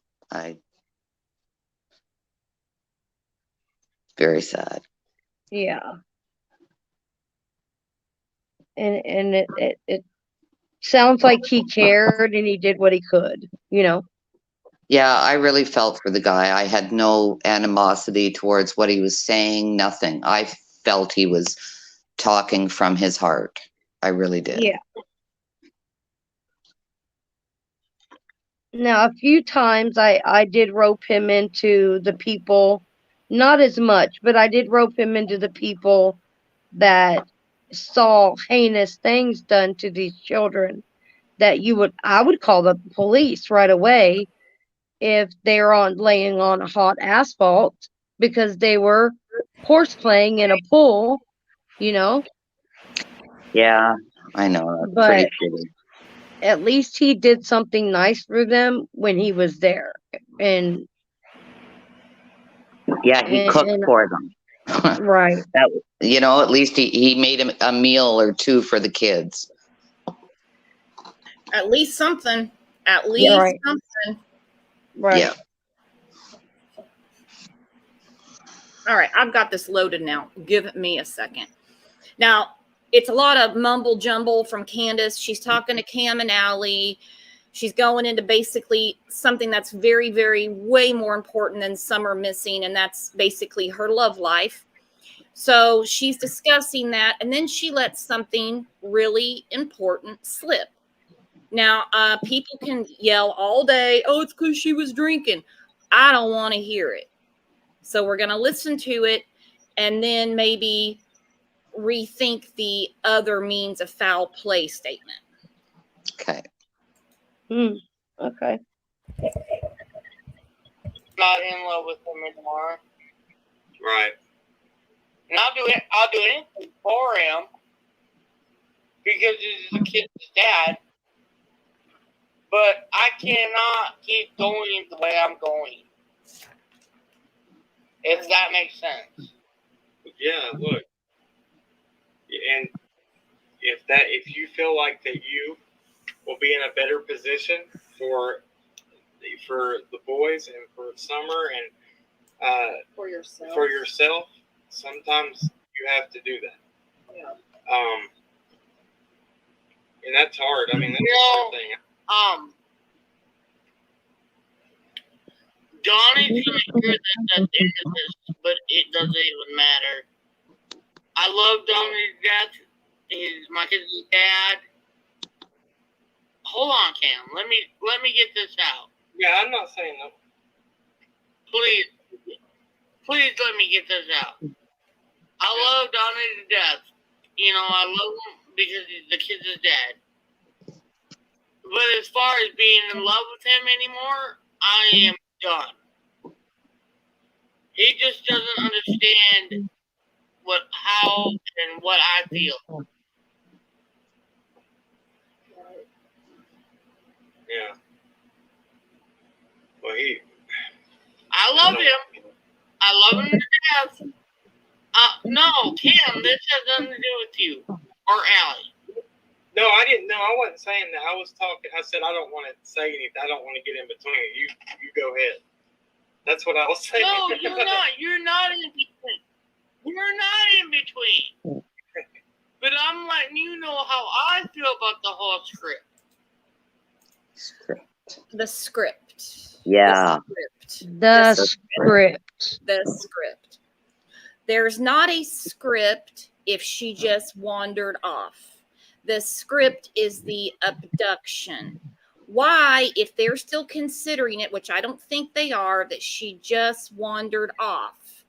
Very sad. Yeah. And it sounds like he cared and he did what he could, Yeah, I really felt for the guy. I had no animosity towards what he was saying, nothing. I felt he was talking from his heart. I really did. Yeah. Now, a few times I did rope him into the people, not as much, but I did rope him into the people that saw heinous things done to these children that I would call the police right away if they're laying on hot asphalt because they were horseplaying in a pool, Yeah, I know. That's But pretty shitty. at least he did something nice for them when he was there. And Yeah, he cooked And for them. right. That, you know, at least he made him a meal or two for the kids. At least something. At least Yeah, right. something. Right. Yeah. All right, I've got this loaded now. Give me a second. Now, it's a lot of mumble jumble from Candace. She's talking to Cam and Allie. She's going into basically something that's very, very way more important than Summer missing, and that's basically her love life. So she's discussing that, and then she lets something really important slip. Now, people can yell all day, oh, it's because she was drinking. I don't want to hear it. So we're going to listen to it and then maybe rethink the other means of foul play statement. Okay. Okay. Not in love with him anymore. Right. And I'll do anything for him because he's the kid's dad. But I cannot keep going the way I'm going. If that makes sense. Yeah, look. And if you feel like that you will be in a better position for the boys and for Summer and For yourself, sometimes you have to do that. Yeah. And that's hard. I mean, that's a hard thing. Donnie's gonna hear this at the end of this, but it doesn't even matter. I love Donnie's dad. He's my kid's dad. Hold on, Cam. Let me get this out. Yeah, I'm not saying no. Please let me get this out. I love Donnie to death. You know, I love him because he's the kid's dad. But as far as being in love with him anymore, I am done. He just doesn't understand how and what I feel. Yeah. Well, I love him. I love him to death. No, Kim, this has nothing to do with you or Allie. No, I didn't. No, I wasn't saying that. I was talking. I said I don't want to say anything. I don't want to get in between it. You go ahead. That's what I was saying. No, you're not. You're not in between. You're not in between. But I'm letting you know how I feel about the whole script. The script. Yeah. The script. The script. There's not a script if she just wandered off. The script is the abduction. Why, if they're still considering it, which I don't think they are, that she just wandered off?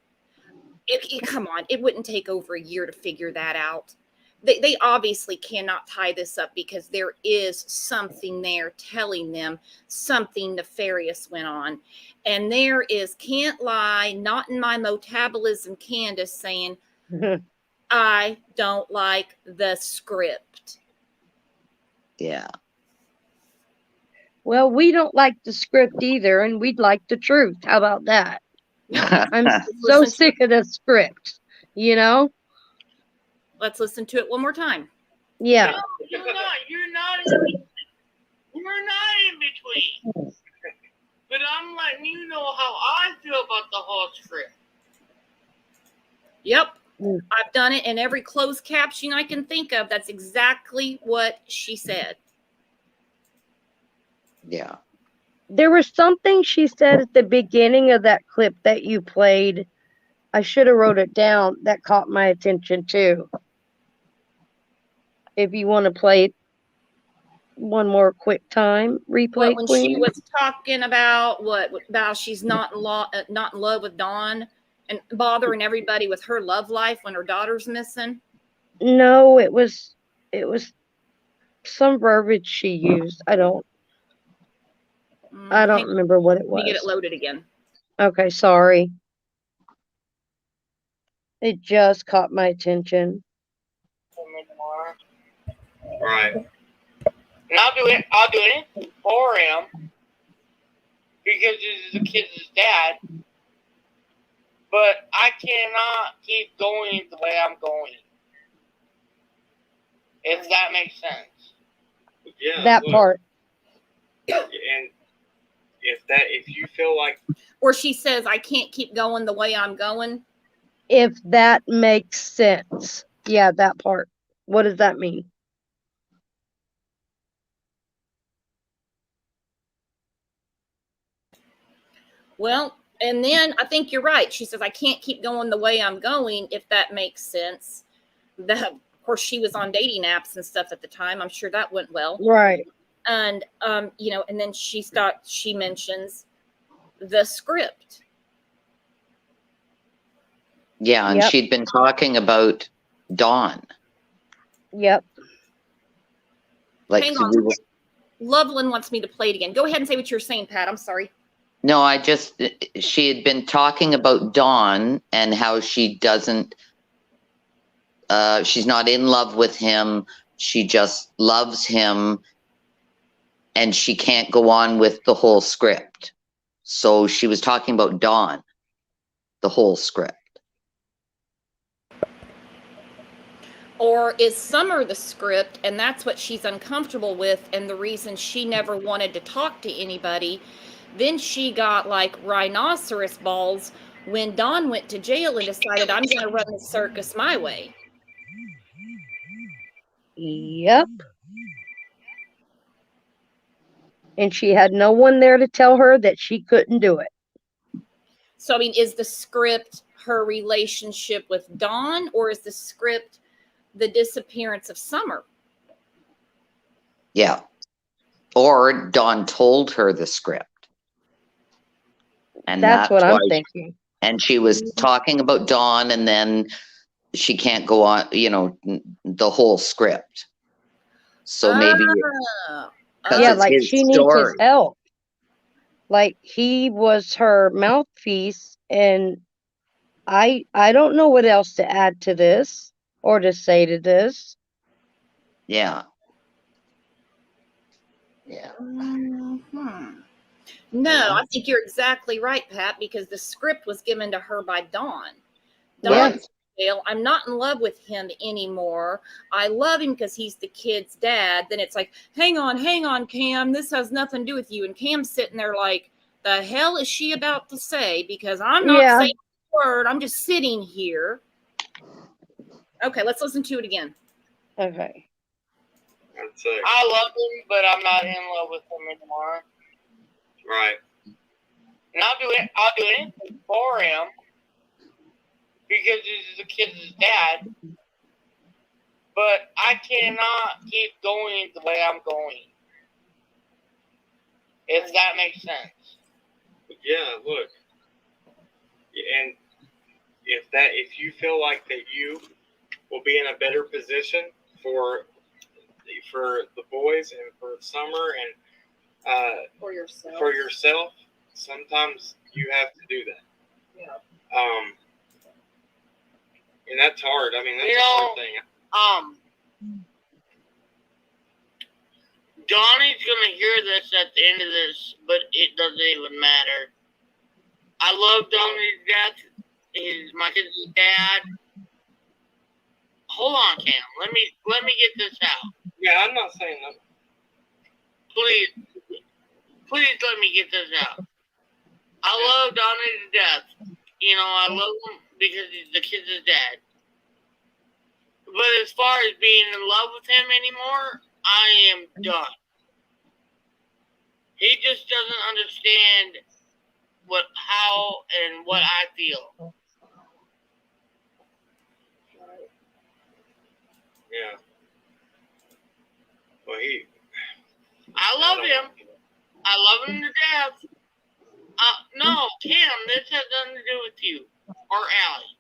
Come on, it wouldn't take over a year to figure that out. They obviously cannot tie this up because there is something there telling them something nefarious went on. And there is, can't lie, not in my metabolism, Candace saying, I don't like the script. Yeah. Well, we don't like the script either, and we'd like the truth. How about that? I'm so sick of the script, you know? Let's listen to it one more time. Yeah. No, you're not. You're not in between. But I'm letting you know how I feel about the whole script. Yep. I've done it in every closed caption I can think of. That's exactly what she said. Yeah. There was something she said at the beginning of that clip that you played. I should have wrote it down. That caught my attention too. If you want to play it one more quick time, replay When queen. she was talking about about she's not in love with Dawn and bothering everybody with her love life when her daughter's missing. No, it was some verbiage she used. I don't remember what it was. Let me get it loaded again. Okay, sorry. It just caught my attention. Right. And I'll do anything for him because he's the kid's dad. but I cannot keep going the way I'm going. If that makes sense. Yeah, That look, part. and if you feel like, Or she says, I can't keep going the way I'm going. If that makes sense. Yeah, that part. What does that mean? Well, and then I think you're right. She says, I can't keep going the way I'm going, if that makes sense. Of course, she was on dating apps and stuff at the time. I'm sure that went well. Right. And, and then she mentions the script. Yeah, and Yep. she'd been talking about Dawn. Yep. Like, Hang on. Loveland wants me to play it again. Go ahead and say what you're saying, Pat. I'm sorry. no, she had been talking about Dawn and how she doesn't, she's not in love with him. She just loves him and she can't go on with the whole script. So she was talking about Dawn, the whole script. Or is Summer the script, and that's what she's uncomfortable with, and the reason she never wanted to talk to anybody? Then she got like rhinoceros balls when Dawn went to jail and decided, I'm going to run the circus my way. Yep. And she had no one there to tell her that she couldn't do it. So, I mean, is the script her relationship with Dawn, or is the script the disappearance of Summer? Yeah. Or Dawn told her the script. And that's what I'm why thinking. And she was talking about Dawn, and then she can't go on, the whole script. So maybe yeah, it's like his she needs story. his help. Like he was her mouthpiece, and I don't know what else to add to this or to say to this. Yeah. Yeah. No, I think you're exactly right, Pat, because the script was given to her by Dawn. Right. I'm not in love with him anymore. I love him because he's the kid's dad. Then it's like, hang on, Cam. This has nothing to do with you. And Cam's sitting there like, the hell is she about to say? Because I'm not saying a word. I'm just sitting here. Okay, let's listen to it again. Okay. I love him, but I'm not in love with him anymore. Right. And I'll do anything for him because he's the kid's dad. But I cannot keep going the way I'm going. If that makes sense. Yeah, look. And if you feel like that you will be in a better position for the boys and for Summer and for yourself, sometimes you have to do that. Yeah. And that's hard. I mean, that's a hard thing. Donnie's gonna hear this at the end of this, but it doesn't even matter. I love Donnie to death. He's my kid's dad. Hold on, Cam. Let me get this out. Yeah, I'm not saying that. Please let me get this out. I love Donnie to death. I love him because he's the kid's dad. But as far as being in love with him anymore, I am done. He just doesn't understand how and what I feel. Yeah. Well, I love him. I love him to death. No, Cam, this has nothing to do with you or Allie.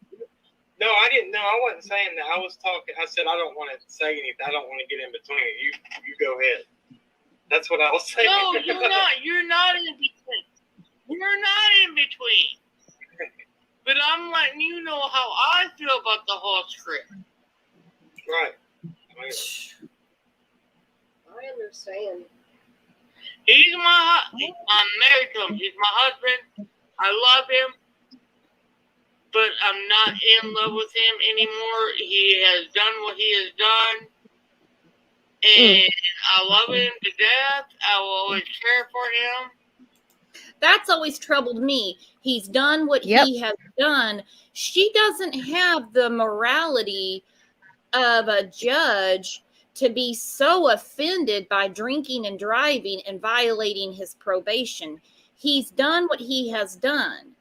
No, I didn't. No, I wasn't saying that. I was talking. I said I don't want to say anything. I don't want to get in between it. You go ahead. That's what I was saying. No, you're not. You're not in between. You're not in between. But I'm letting you know how I feel about the whole script. Right. I understand. I'm married to him. He's my husband. I love him. but I'm not in love with him anymore. He has done what he has done, and I love him to death. I will always care for him. That's always troubled me. He's done what he has done. She doesn't have the morality of a judge to be so offended by drinking and driving and violating his probation. He's done what he has done.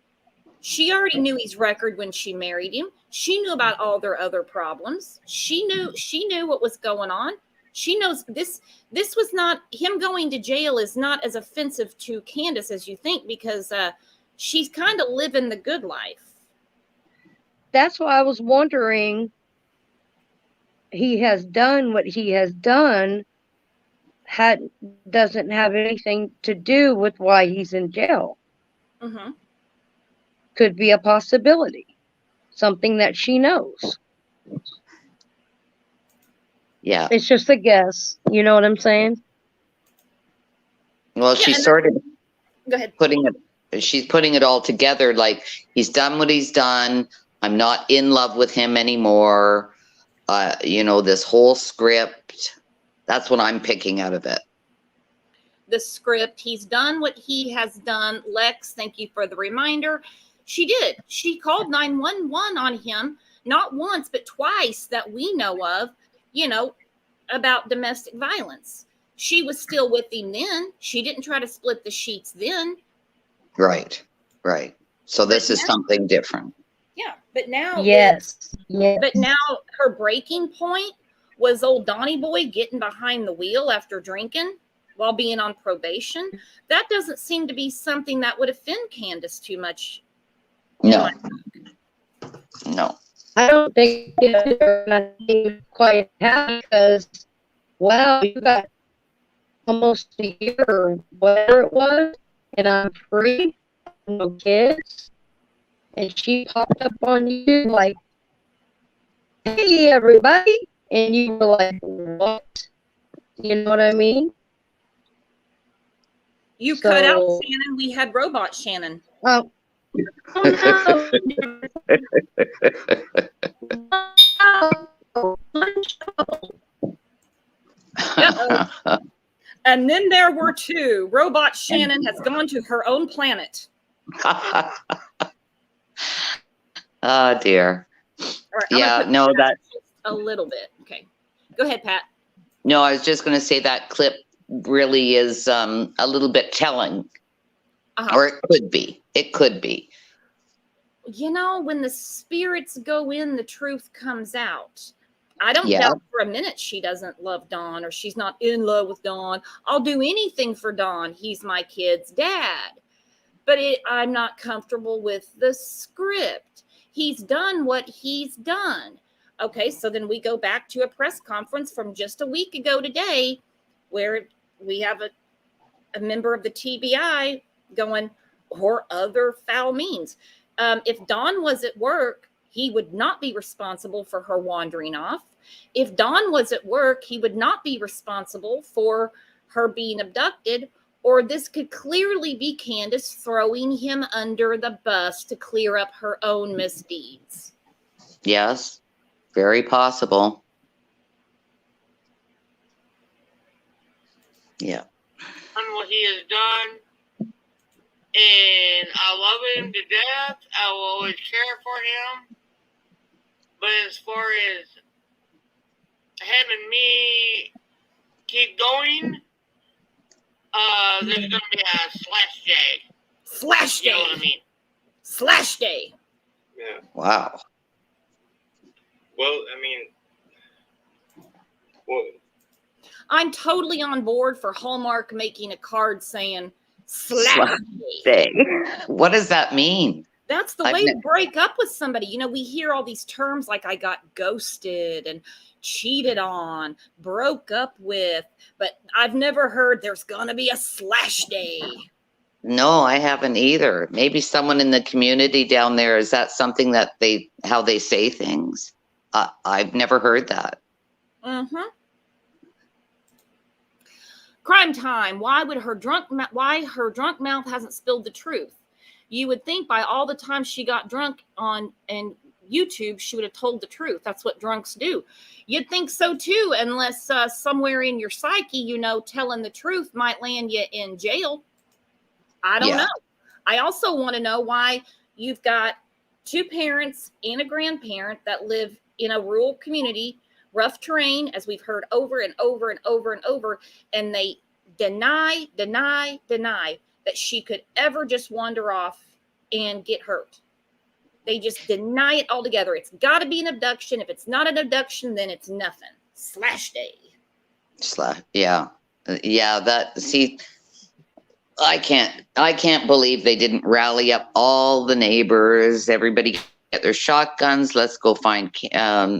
She already knew his record when she married him. She knew about all their other problems. She knew what was going on. She knows this was not, him going to jail is not as offensive to Candace as you think, because she's kind of living the good life. That's why I was wondering, he has done what he has done, doesn't have anything to do with why he's in jail. Mm-hmm. Could be a possibility. Something that she knows. Yeah. It's just a guess. You know what I'm saying? Well, she's sort of go ahead. She's putting it all together. Like, he's done what he's done. I'm not in love with him anymore. This whole script. That's what I'm picking out of it. The script. He's done what he has done. Lex, thank you for the reminder. She did. She called 911 on him, not once, but twice that we know of, about domestic violence. She was still with him then. She didn't try to split the sheets then. Right. So this is something different. Yeah, but now. Yes. But now her breaking point was old Donnie Boy getting behind the wheel after drinking while being on probation. That doesn't seem to be something that would offend Candace too much. No. I don't think it's quite happy because, wow, you got almost a year or whatever it was, and I'm free, no kids, and she popped up on you like, hey, everybody, and you were like, what? You know what I mean? You cut out Shannon. We had robot Shannon. Oh. And then there were two. Robot Shannon has gone to her own planet. Oh dear. Right, yeah, no, that a little bit. Okay, go ahead, Pat. No, I was just going to say that clip really is a little bit telling, or it could be. It could be. When the spirits go in, the truth comes out. I don't doubt for a minute she doesn't love Don, or she's not in love with Don. I'll do anything for Don. He's my kid's dad. But I'm not comfortable with the script. He's done what he's done. Okay, so then we go back to a press conference from just a week ago today where we have a member of the TBI going, or other foul means. If Don was at work, he would not be responsible for her wandering off. If Don was at work, he would not be responsible for her being abducted, or this could clearly be Candace throwing him under the bus to clear up her own misdeeds. Yes, very possible. Yeah. On what he has done, and I love him to death. I will always care for him. But as far as having me keep going, there's going to be a slash day. Slash day. You know what I mean? Slash day. Yeah. Wow. Well, I'm totally on board for Hallmark making a card saying slash day. What does that mean? That's the way to break up with somebody. We hear all these terms like I got ghosted and cheated on, broke up with, but I've never heard there's going to be a slash day. No, I haven't either. Maybe someone in the community down there, is that something that how they say things? I've never heard that. Mm-hmm. Crime time. Why her drunk mouth hasn't spilled the truth? You would think by all the time she got drunk on and YouTube, she would have told the truth. That's what drunks do. You'd think so too, unless somewhere in your psyche, you know, telling the truth might land you in jail. I don't know. I also want to know why you've got two parents and a grandparent that live in a rural community, rough terrain, as we've heard over and over and over and over, and they deny that she could ever just wander off and get hurt. They just deny it altogether. It's got to be an abduction. If it's not an abduction, then it's nothing. Slash day. Yeah. See, I can't believe they didn't rally up all the neighbors. Everybody get their shotguns. Let's go find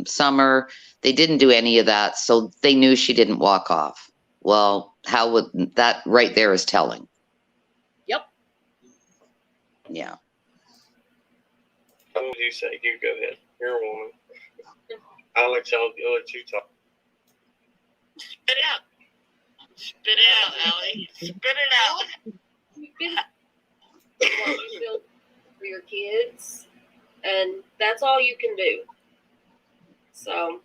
Summer. They didn't do any of that. So they knew she didn't walk off. Well, how would that right there is telling. Yep. Yeah. What would you say? You go ahead. You're a woman. Alex, I'll let you talk. Spit it out. Spit it out, Allie. Spit it out. You can do what you feel for your kids, and that's all you can do. So.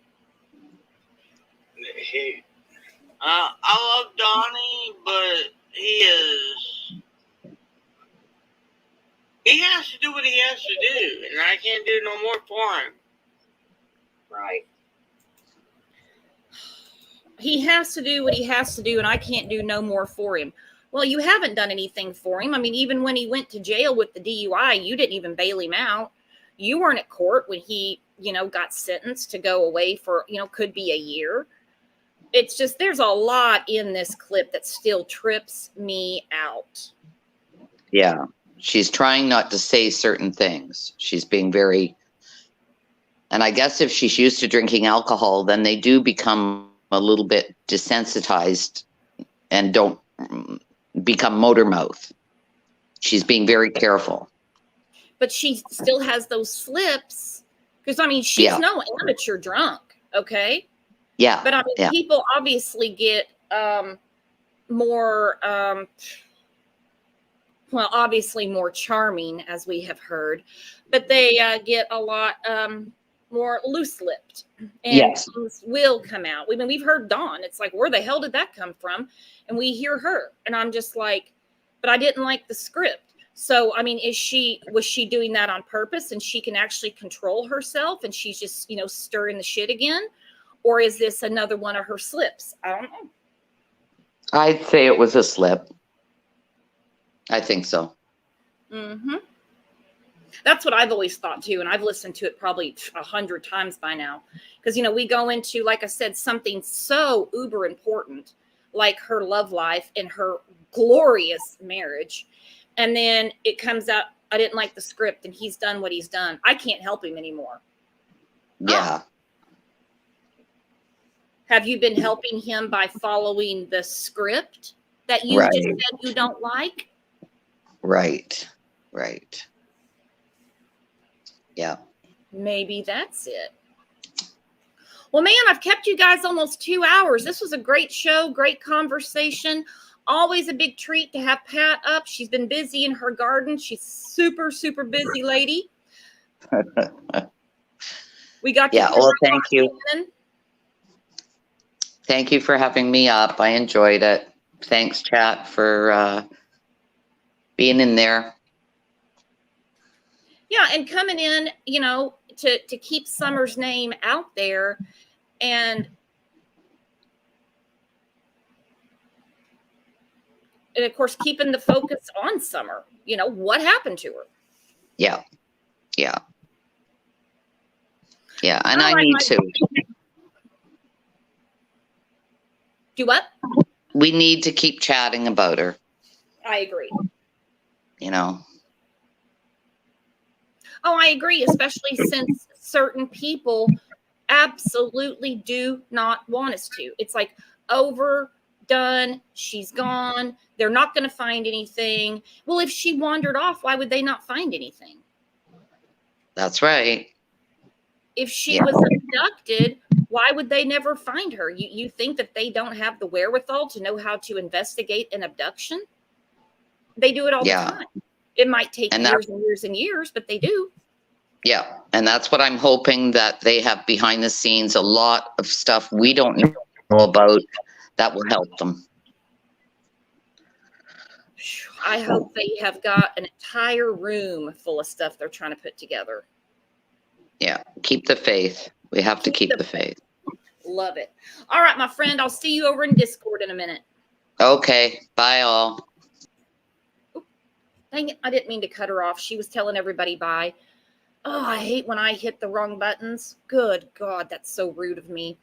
I love Donnie, but he has to do what he has to do, and I can't do no more for him. Right. He has to do what he has to do, and I can't do no more for him. Well, you haven't done anything for him. I mean, even when he went to jail with the DUI, you didn't even bail him out. You weren't at court when he, you know, got sentenced to go away for, you know, could be a year. It's just, there's a lot in this clip that still trips me out. Yeah. She's trying not to say certain things. She's being very, and I guess if she's used to drinking alcohol, then they do become a little bit desensitized and don't become motor mouth. She's being very careful. But she still has those slips because, I mean, she's no amateur drunk, okay? Yeah. But I mean, people obviously get more, well, obviously more charming, as we have heard, but they get a lot more loose-lipped, and things will come out. I mean, we've heard Dawn. It's like, where the hell did that come from? And we hear her, and I'm just like, but I didn't like the script. So, I mean, was she doing that on purpose, and she can actually control herself, and she's just, you know, stirring the shit again? Or is this another one of her slips? I don't know. I'd say it was a slip. I think so. Mm-hmm. That's what I've always thought too, and I've listened to it probably 100 times by now. Because, you know, we go into, like I said, something so uber important, like her love life and her glorious marriage, and then it comes out, I didn't like the script, and he's done what he's done. I can't help him anymore. Yeah. Have you been helping him by following the script that you just said you don't like? Right. Yeah. Maybe that's it. Well, man, I've kept you guys almost 2 hours. This was a great show, great conversation. Always a big treat to have Pat up. She's been busy in her garden. She's super, super busy lady. We got to well, thank you. Thank you for having me up. I enjoyed it. Thanks, chat, for being in there. Yeah, and coming in, you know, to keep Summer's name out there, and of course keeping the focus on Summer. You know, what happened to her? Yeah, and I need to. Do what? We need to keep chatting about her. I agree. You know. Oh, I agree, especially since certain people absolutely do not want us to. It's like overdone. She's gone. They're not going to find anything. Well, if she wandered off, why would they not find anything? That's right. If she was abducted, why would they never find her? You think that they don't have the wherewithal to know how to investigate an abduction? They do it all the time. It might take And years and years and years, but they do. Yeah, and that's what I'm hoping, that they have behind the scenes a lot of stuff we don't know about that will help them. I hope they have got an entire room full of stuff they're trying to put together. Yeah, keep the faith. We have to keep the faith. Love it. All right, my friend, I'll see you over in Discord in a minute. Okay, bye all. Dang it, I didn't mean to cut her off. She was telling everybody bye. Oh, I hate when I hit the wrong buttons. Good God, that's so rude of me.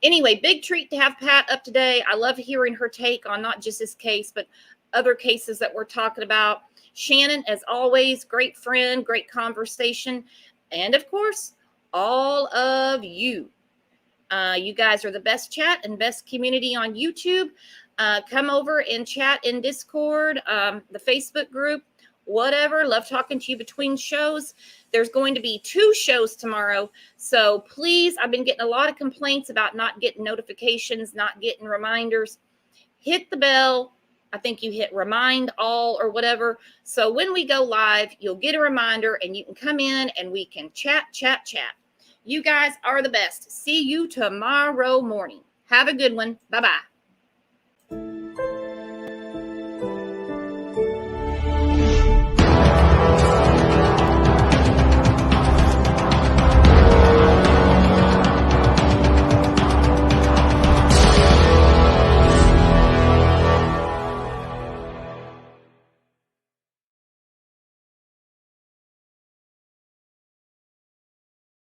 Anyway, big treat to have Pat up today. I love hearing her take on not just this case, but other cases that we're talking about. Shannon, as always, great friend, great conversation. And of course, all of you. You guys are the best chat and best community on YouTube. Come over and chat in Discord, the Facebook group, whatever. Love talking to you between shows. There's going to be 2 shows tomorrow. So please, I've been getting a lot of complaints about not getting notifications, not getting reminders. Hit the bell. I think you hit remind all or whatever. So when we go live, you'll get a reminder and you can come in and we can chat. You guys are the best. See you tomorrow morning. Have a good one. Bye-bye.